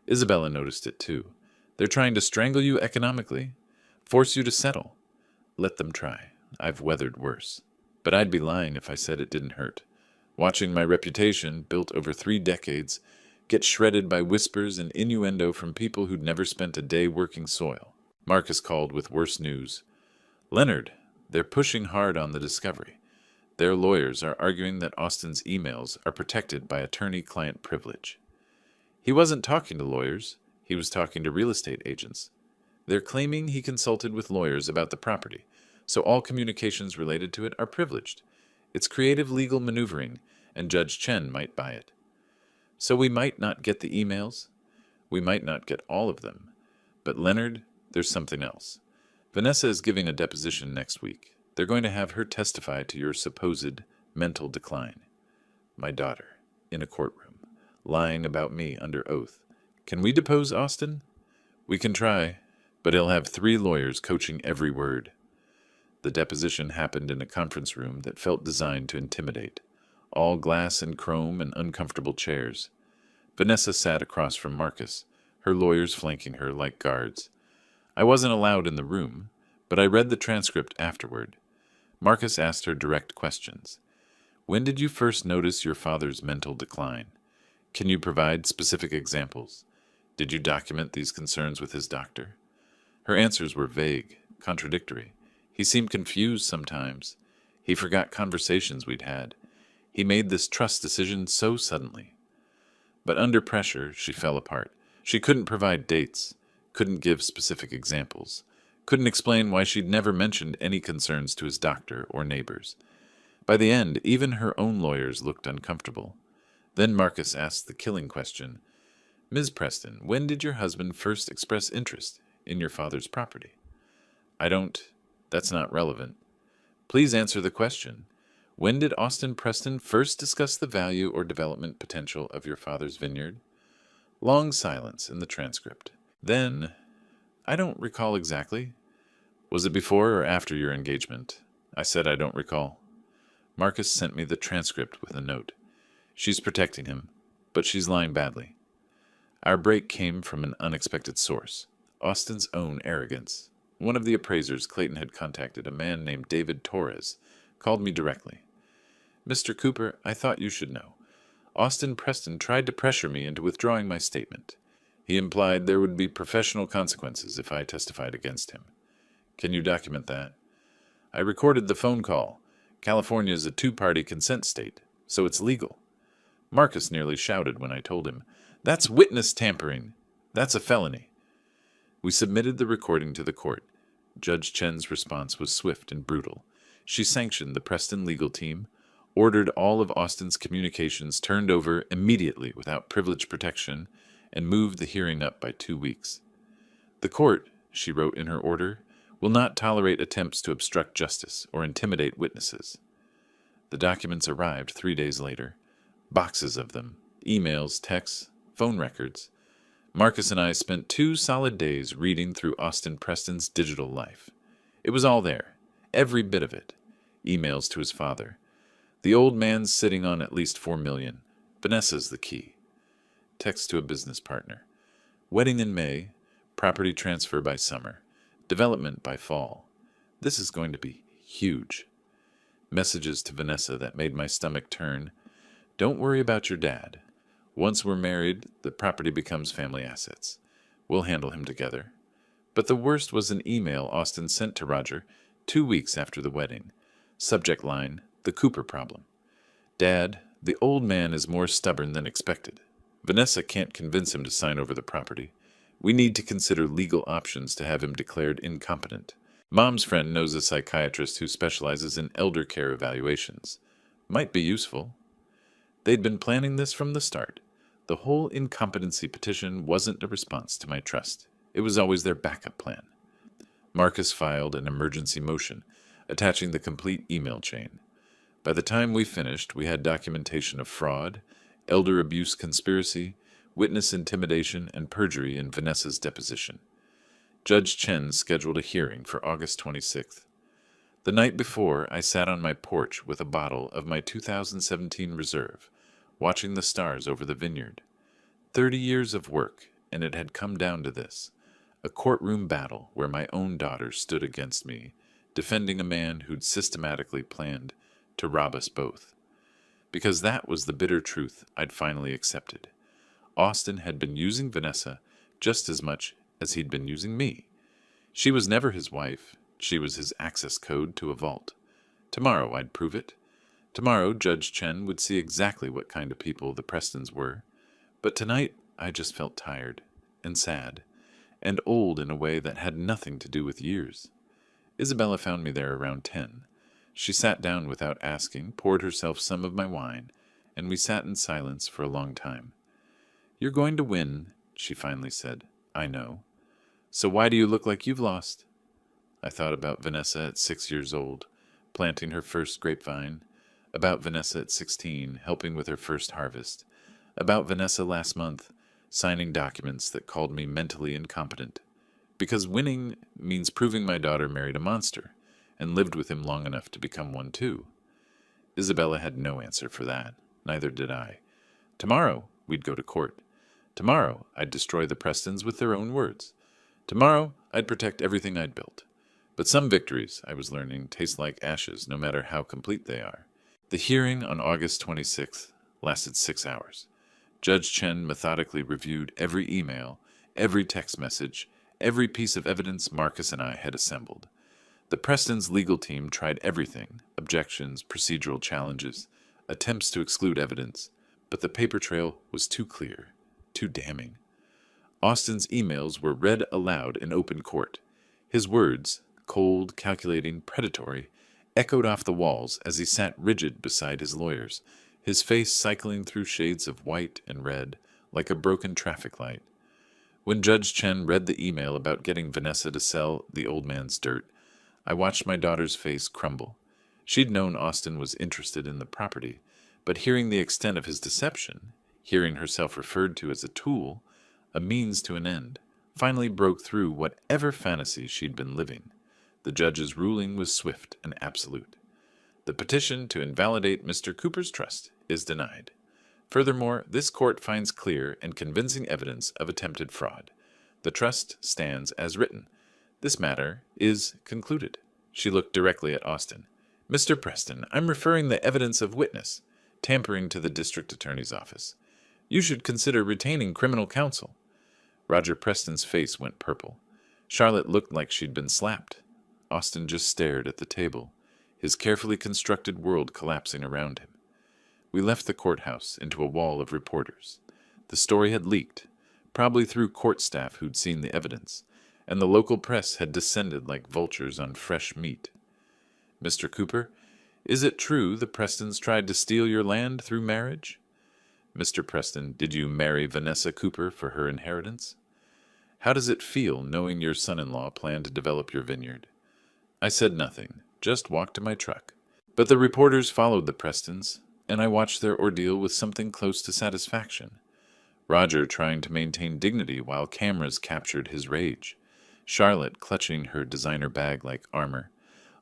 Isabella noticed it too. They're trying to strangle you economically, force you to settle. Let them try. I've weathered worse. But I'd be lying if I said it didn't hurt. Watching my reputation, built over 3 decades, get shredded by whispers and innuendo from people who'd never spent a day working soil. Marcus called with worse news. Leonard, they're pushing hard on the discovery. Their lawyers are arguing that Austin's emails are protected by attorney-client privilege. He wasn't talking to lawyers. He was talking to real estate agents. They're claiming he consulted with lawyers about the property, so all communications related to it are privileged. It's creative legal maneuvering, and Judge Chen might buy it. So we might not get the emails. We might not get all of them. But Leonard, there's something else. Vanessa is giving a deposition next week. They're going to have her testify to your supposed mental decline. My daughter, in a courtroom, lying about me under oath. Can we depose Austin? We can try, but he'll have 3 lawyers coaching every word. The deposition happened in a conference room that felt designed to intimidate. All glass and chrome and uncomfortable chairs. Vanessa sat across from Marcus, her lawyers flanking her like guards. I wasn't allowed in the room, but I read the transcript afterward. Marcus asked her direct questions. When did you first notice your father's mental decline? Can you provide specific examples? Did you document these concerns with his doctor? Her answers were vague, contradictory. He seemed confused sometimes. He forgot conversations we'd had. He made this trust decision so suddenly. But under pressure, she fell apart. She couldn't provide dates, couldn't give specific examples, couldn't explain why she'd never mentioned any concerns to his doctor or neighbors. By the end, even her own lawyers looked uncomfortable. Then Marcus asked the killing question, Ms. Preston, when did your husband first express interest in your father's property? That's not relevant. Please answer the question. When did Austin Preston first discuss the value or development potential of your father's vineyard? Long silence in the transcript. Then, I don't recall exactly. Was it before or after your engagement? I said I don't recall. Marcus sent me the transcript with a note. She's protecting him, but she's lying badly. Our break came from an unexpected source. Austin's own arrogance. One of the appraisers Clayton had contacted, a man named David Torres, called me directly. Mr. Cooper, I thought you should know. Austin Preston tried to pressure me into withdrawing my statement. He implied there would be professional consequences if I testified against him. Can you document that? I recorded the phone call. California is a 2-party consent state, so it's legal. Marcus nearly shouted when I told him, That's witness tampering. That's a felony. We submitted the recording to the court. Judge Chen's response was swift and brutal. She sanctioned the Preston legal team, ordered all of Austin's communications turned over immediately without privilege protection, and moved the hearing up by 2 weeks. The court, she wrote in her order, will not tolerate attempts to obstruct justice or intimidate witnesses. The documents arrived 3 days later. Boxes of them, emails, texts, phone records. Marcus and I spent 2 solid days reading through Austin Preston's digital life. It was all there, every bit of it. Emails to his father. The old man's sitting on at least $4 million. Vanessa's the key. Text to a business partner. Wedding in May, property transfer by summer, development by fall. This is going to be huge. Messages to Vanessa that made my stomach turn. Don't worry about your dad. Once we're married, the property becomes family assets. We'll handle him together. But the worst was an email Austin sent to Roger 2 weeks after the wedding. Subject line, the Cooper problem. Dad, the old man is more stubborn than expected. Vanessa can't convince him to sign over the property. We need to consider legal options to have him declared incompetent. Mom's friend knows a psychiatrist who specializes in elder care evaluations. Might be useful. They'd been planning this from the start. The whole incompetency petition wasn't a response to my trust. It was always their backup plan. Marcus filed an emergency motion, attaching the complete email chain. By the time we finished, we had documentation of fraud, elder abuse conspiracy, witness intimidation, and perjury in Vanessa's deposition. Judge Chen scheduled a hearing for August 26th. The night before, I sat on my porch with a bottle of my 2017 Reserve, watching the stars over the vineyard. 30 years of work, and it had come down to this: a courtroom battle where my own daughter stood against me, defending a man who'd systematically planned to rob us both. Because that was the bitter truth I'd finally accepted. Austin had been using Vanessa just as much as he'd been using me. She was never his wife. She was his access code to a vault. Tomorrow I'd prove it. Tomorrow Judge Chen would see exactly what kind of people the Prestons were. But tonight I just felt tired and sad and old in a way that had nothing to do with years. Isabella found me there around 10. She sat down without asking, poured herself some of my wine, and we sat in silence for a long time. "You're going to win," she finally said. "I know. So why do you look like you've lost?" I thought about Vanessa at 6 years old, planting her first grapevine, about Vanessa at 16, helping with her first harvest, about Vanessa last month, signing documents that called me mentally incompetent. Because winning means proving my daughter married a monster and lived with him long enough to become one too. Isabella had no answer for that. Neither did I. Tomorrow we'd go to court. Tomorrow I'd destroy the Prestons with their own words. Tomorrow I'd protect everything I'd built. But some victories, I was learning, taste like ashes, no matter how complete they are. The hearing on August 26th lasted 6 hours. Judge Chen methodically reviewed every email, every text message, every piece of evidence Marcus and I had assembled. The Prestons' legal team tried everything: objections, procedural challenges, attempts to exclude evidence, but the paper trail was too clear, too damning. Austin's emails were read aloud in open court. His words, cold, calculating, predatory, echoed off the walls as he sat rigid beside his lawyers, his face cycling through shades of white and red like a broken traffic light. When Judge Chen read the email about getting Vanessa to sell the old man's dirt, I watched my daughter's face crumble. She'd known Austin was interested in the property, but hearing the extent of his deception, hearing herself referred to as a tool, a means to an end, finally broke through whatever fantasy she'd been living. The judge's ruling was swift and absolute. The petition to invalidate Mr. Cooper's trust is denied. Furthermore, this court finds clear and convincing evidence of attempted fraud. The trust stands as written. This matter is concluded. She looked directly at Austin. "Mr. Preston, I'm referring the evidence of witness, tampering to the district attorney's office. You should consider retaining criminal counsel." Roger Preston's face went purple. Charlotte looked like she'd been slapped. Austin just stared at the table, his carefully constructed world collapsing around him. We left the courthouse into a wall of reporters. The story had leaked, probably through court staff who'd seen the evidence, and the local press had descended like vultures on fresh meat. "Mr. Cooper, is it true the Prestons tried to steal your land through marriage?" "Mr. Preston, did you marry Vanessa Cooper for her inheritance?" "How does it feel knowing your son-in-law planned to develop your vineyard?" I said nothing, just walked to my truck. But the reporters followed the Prestons, and I watched their ordeal with something close to satisfaction. Roger trying to maintain dignity while cameras captured his rage. Charlotte clutching her designer bag like armor.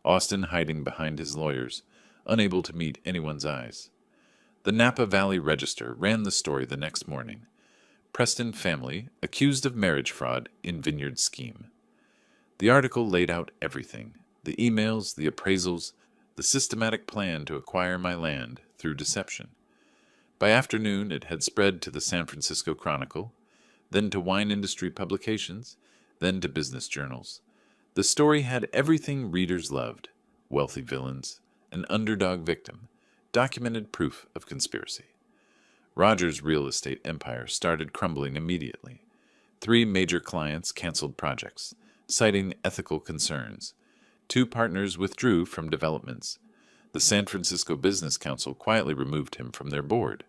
Austin hiding behind his lawyers, unable to meet anyone's eyes. The Napa Valley Register ran the story the next morning. Preston family accused of marriage fraud in vineyard scheme. The article laid out everything: the emails, the appraisals, the systematic plan to acquire my land through deception. By afternoon, it had spread to the San Francisco Chronicle, then to wine industry publications, then to business journals. The story had everything readers loved: wealthy villains, an underdog victim, documented proof of conspiracy. Roger's real estate empire started crumbling immediately. 3 major clients canceled projects, citing ethical concerns. 2 partners withdrew from developments. The San Francisco Business Council quietly removed him from their board.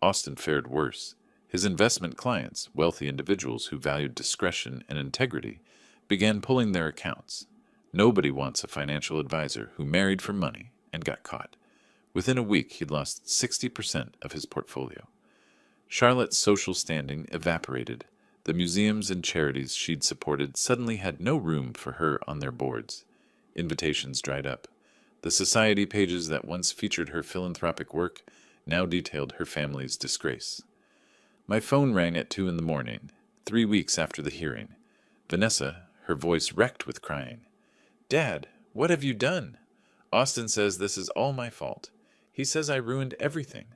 Austin fared worse. His investment clients, wealthy individuals who valued discretion and integrity, began pulling their accounts. Nobody wants a financial advisor who married for money and got caught. Within a week, he'd lost 60% of his portfolio. Charlotte's social standing evaporated. The museums and charities she'd supported suddenly had no room for her on their boards. Invitations dried up. The society pages that once featured her philanthropic work now detailed her family's disgrace. My phone rang at 2 a.m, 3 weeks after the hearing. Vanessa, her voice wrecked with crying. "Dad, what have you done? Austin says this is all my fault. He says I ruined everything.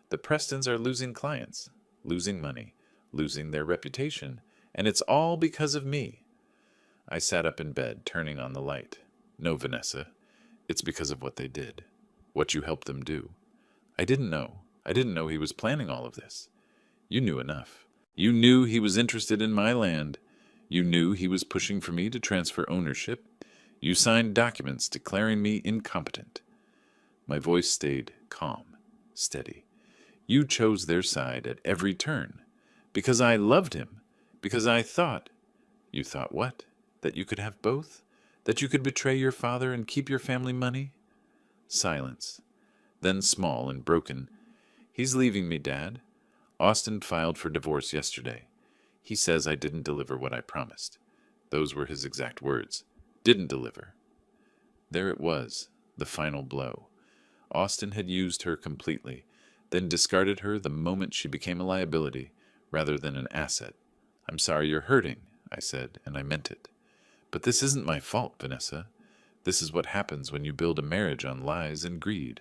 The Prestons are losing clients, losing money, losing their reputation, and it's all because of me." I sat up in bed, turning on the light. "No, Vanessa. It's because of what they did. What you helped them do. I didn't know. I didn't know he was planning all of this. You knew enough. You knew he was interested in my land. You knew he was pushing for me to transfer ownership. You signed documents declaring me incompetent." My voice stayed calm, steady. "You chose their side at every turn. Because I loved him. Because I thought—" "You thought what? That you could have both? That you could betray your father and keep your family money?" Silence. Then small and broken. "He's leaving me, Dad. Austin filed for divorce yesterday. He says I didn't deliver what I promised." Those were his exact words. Didn't deliver. There it was, the final blow. Austin had used her completely, then discarded her the moment she became a liability rather than an asset. "I'm sorry you're hurting," I said, and I meant it. "But this isn't my fault, Vanessa. This is what happens when you build a marriage on lies and greed.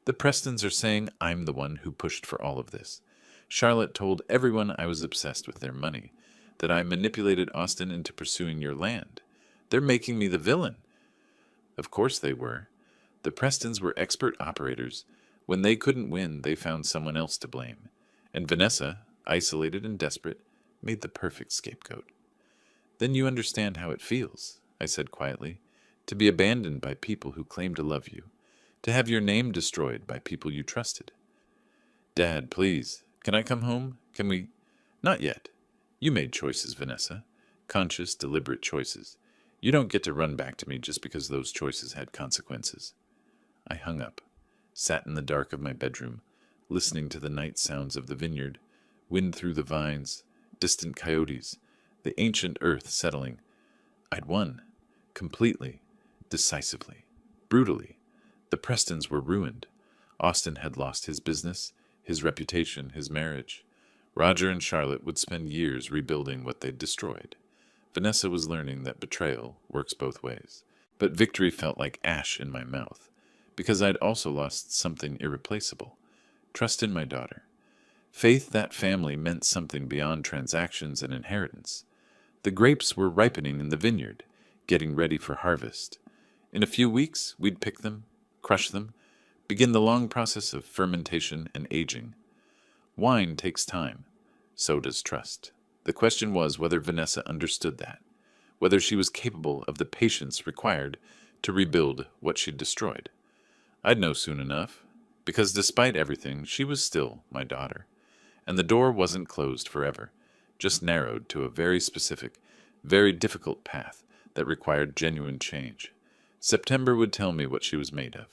The Prestons are saying I'm the one who pushed for all of this. Charlotte told everyone I was obsessed with their money, that I manipulated Austin into pursuing your land. They're making me the villain." Of course they were. The Prestons were expert operators. When they couldn't win, they found someone else to blame. And Vanessa, isolated and desperate, made the perfect scapegoat. "Then you understand how it feels," I said quietly, "to be abandoned by people who claim to love you, to have your name destroyed by people you trusted." "Dad, please, can I come home? Can we—" "Not yet. You made choices, Vanessa. Conscious, deliberate choices. You don't get to run back to me just because those choices had consequences." I hung up, sat in the dark of my bedroom, listening to the night sounds of the vineyard, wind through the vines, distant coyotes, the ancient earth settling. I'd won. Completely. Decisively. Brutally. The Prestons were ruined. Austin had lost his business, his reputation, his marriage. Roger and Charlotte would spend years rebuilding what they'd destroyed. Vanessa was learning that betrayal works both ways. But victory felt like ash in my mouth, because I'd also lost something irreplaceable. Trust in my daughter. Faith that family meant something beyond transactions and inheritance. The grapes were ripening in the vineyard, getting ready for harvest. In a few weeks, we'd pick them, crush them, begin the long process of fermentation and aging. Wine takes time. So does trust. The question was whether Vanessa understood that, whether she was capable of the patience required to rebuild what she'd destroyed. I'd know soon enough, because despite everything, she was still my daughter. And the door wasn't closed forever, just narrowed to a very specific, very difficult path that required genuine change. September would tell me what she was made of.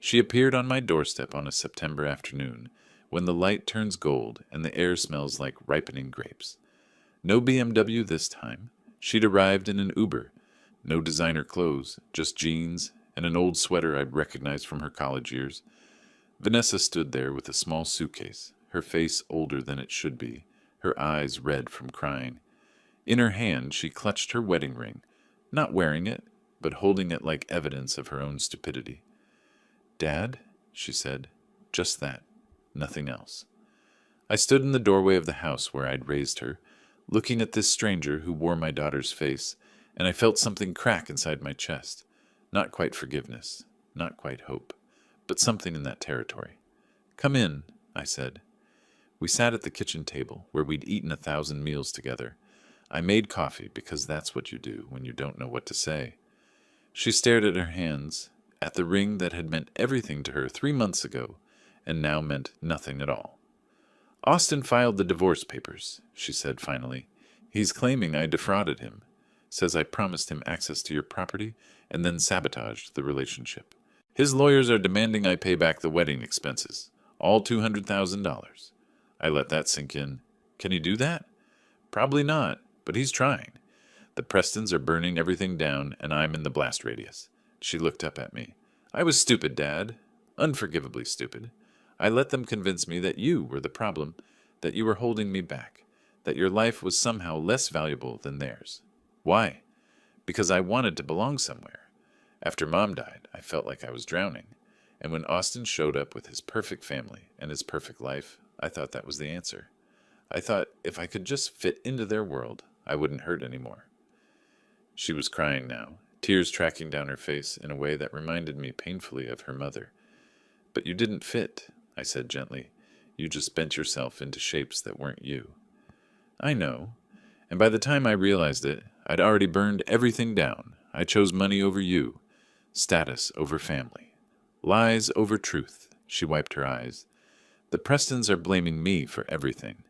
She appeared on my doorstep on a September afternoon, when the light turns gold and the air smells like ripening grapes. No BMW this time. She'd arrived in an Uber. No designer clothes, just jeans and an old sweater I'd recognized from her college years. Vanessa stood there with a small suitcase, her face older than it should be, her eyes red from crying. In her hand she clutched her wedding ring, not wearing it, but holding it like evidence of her own stupidity. "Dad," she said, just that, nothing else. I stood in the doorway of the house where I'd raised her, looking at this stranger who wore my daughter's face, and I felt something crack inside my chest. Not quite forgiveness, not quite hope, but something in that territory. "Come in," I said. We sat at the kitchen table, where we'd eaten 1,000 meals together. I made coffee, because that's what you do when you don't know what to say. She stared at her hands, at the ring that had meant everything to her 3 months ago, and now meant nothing at all. "Austin filed the divorce papers," she said finally. "He's claiming I defrauded him. Says I promised him access to your property and then sabotaged the relationship. His lawyers are demanding I pay back the wedding expenses, all $200,000. I let that sink in. Can he do that? Probably not, but he's trying. The Prestons are burning everything down, and I'm in the blast radius. She looked up at me. I was stupid, Dad. Unforgivably stupid. I let them convince me that you were the problem, that you were holding me back, that your life was somehow less valuable than theirs. Why? Because I wanted to belong somewhere. After Mom died, I felt like I was drowning. And when Austin showed up with his perfect family and his perfect life, I thought that was the answer. I thought if I could just fit into their world, I wouldn't hurt anymore. She was crying now, tears tracking down her face in a way that reminded me painfully of her mother. But you didn't fit, I said gently. You just bent yourself into shapes that weren't you. I know. And by the time I realized it, I'd already burned everything down. I chose money over you, status over family, lies over truth. She wiped her eyes. The Prestons are blaming me for everything.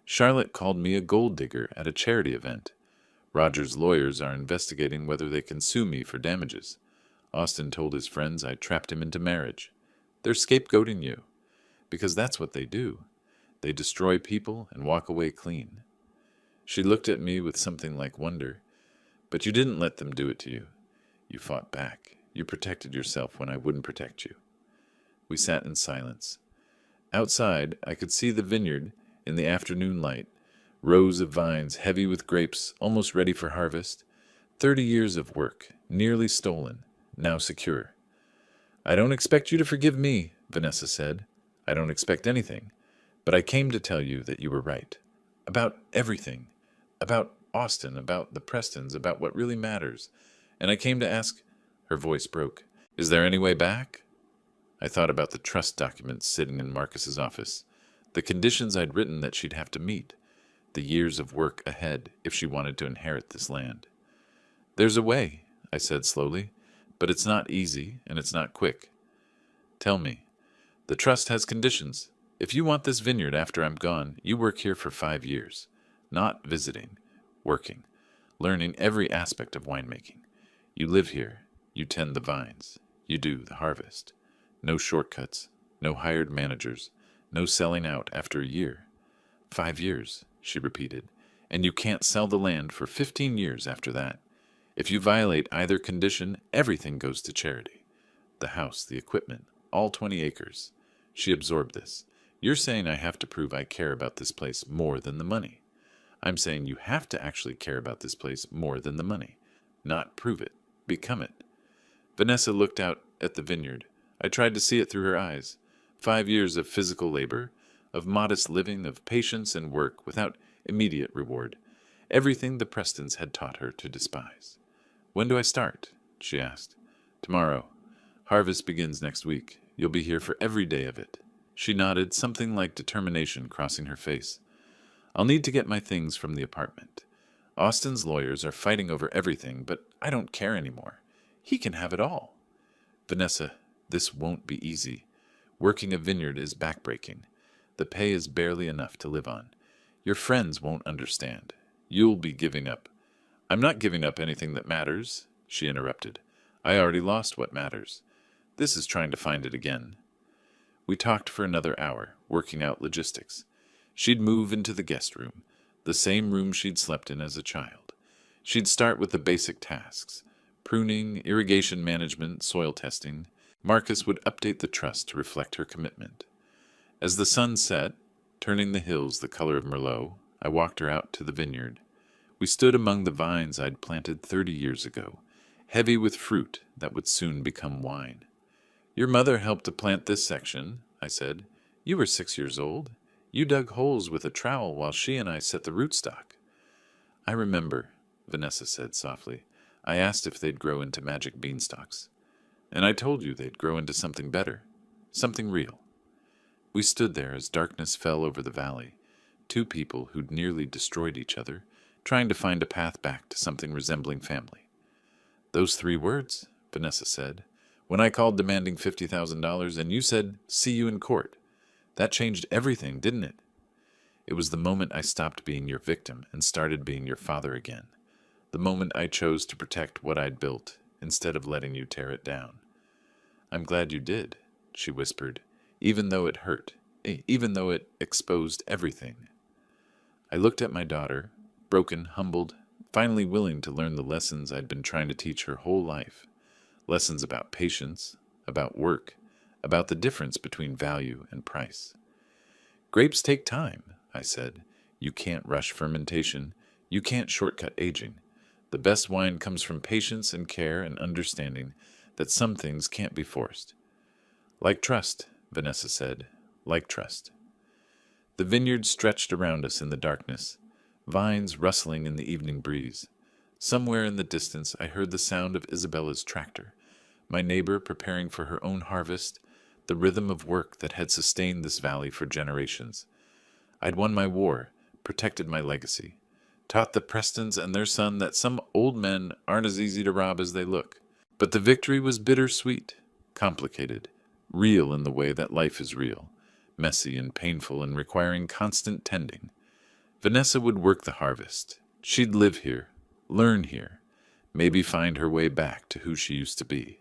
Charlotte called me a gold digger at a charity event. Roger's lawyers are investigating whether they can sue me for damages. Austin told his friends I trapped him into marriage. They're scapegoating you, because that's what they do. They destroy people and walk away clean. She looked at me with something like wonder. But you didn't let them do it to you. You fought back. You protected yourself when I wouldn't protect you. We sat in silence. Outside, I could see the vineyard in the afternoon light, rows of vines heavy with grapes almost ready for harvest, 30 years of work, nearly stolen, now secure. I don't expect you to forgive me, Vanessa said. I don't expect anything, but I came to tell you that you were right. About everything. About Austin, about the Prestons, about what really matters. And I came to ask, her voice broke, is there any way back? I thought about the trust documents sitting in Marcus's office, the conditions I'd written that she'd have to meet, the years of work ahead if she wanted to inherit this land. There's a way, I said slowly, but it's not easy and it's not quick. Tell me. The trust has conditions. If you want this vineyard after I'm gone, you work here for 5 years. Not visiting, working, learning every aspect of winemaking. You live here, you tend the vines, you do the harvest. No shortcuts, no hired managers, no selling out after a year. 5 years, she repeated, and you can't sell the land for 15 years after that. If you violate either condition, everything goes to charity. The house, the equipment, all 20 acres. She absorbed this. You're saying I have to prove I care about this place more than the money. I'm saying you have to actually care about this place more than the money. Not prove it, become it. Vanessa looked out at the vineyard. I tried to see it through her eyes. 5 years of physical labor, of modest living, of patience and work without immediate reward. Everything the Prestons had taught her to despise. When do I start? She asked. Tomorrow. Harvest begins next week. You'll be here for every day of it. She nodded, something like determination crossing her face. I'll need to get my things from the apartment. Austin's lawyers are fighting over everything, but I don't care anymore. He can have it all. Vanessa, this won't be easy. Working a vineyard is backbreaking. The pay is barely enough to live on. Your friends won't understand. You'll be giving up. I'm not giving up anything that matters, she interrupted. I already lost what matters. This is trying to find it again. We talked for another hour, working out logistics. She'd move into the guest room, the same room she'd slept in as a child. She'd start with the basic tasks, pruning, irrigation management, soil testing. Marcus would update the trust to reflect her commitment. As the sun set, turning the hills the color of Merlot, I walked her out to the vineyard. We stood among the vines I'd planted 30 years ago, heavy with fruit that would soon become wine. Your mother helped to plant this section, I said. You were 6 years old. You dug holes with a trowel while she and I set the rootstock. I remember, Vanessa said softly. I asked if they'd grow into magic beanstalks. And I told you they'd grow into something better, something real. We stood there as darkness fell over the valley, two people who'd nearly destroyed each other, trying to find a path back to something resembling family. Those 3 words, Vanessa said, when I called demanding $50,000 and you said, see you in court. That changed everything, didn't it? It was the moment I stopped being your victim and started being your father again. the moment I chose to protect what I'd built instead of letting you tear it down. I'm glad you did, she whispered, even though it hurt, even though it exposed everything. I looked at my daughter, broken, humbled, finally willing to learn the lessons I'd been trying to teach her whole life. Lessons about patience, about work, about the difference between value and price. Grapes take time, I said. You can't rush fermentation. You can't shortcut aging. The best wine comes from patience and care and understanding that some things can't be forced. Like trust, Vanessa said, like trust. The vineyard stretched around us in the darkness, vines rustling in the evening breeze. Somewhere in the distance I heard the sound of Isabella's tractor, my neighbor preparing for her own harvest, the rhythm of work that had sustained this valley for generations. I'd won my war, protected my legacy, taught the Prestons and their son that some old men aren't as easy to rob as they look. But the victory was bittersweet, complicated, real in the way that life is real, messy and painful and requiring constant tending. Vanessa would work the harvest. She'd live here, learn here, maybe find her way back to who she used to be.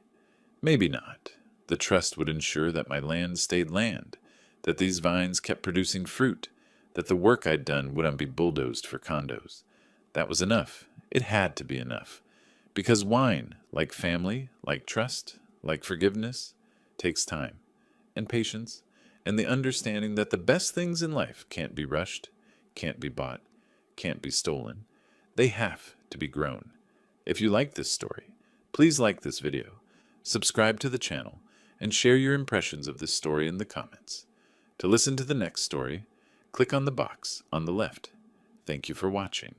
Maybe not. The trust would ensure that my land stayed land, that these vines kept producing fruit, that the work I'd done wouldn't be bulldozed for condos. That was enough. It had to be enough. Because wine, like family, like trust, like forgiveness, takes time and patience and the understanding that the best things in life can't be rushed, can't be bought, can't be stolen. They have to be grown. If you like this story, please like this video, subscribe to the channel, and share your impressions of this story in the comments. To listen to the next story, click on the box on the left. Thank you for watching.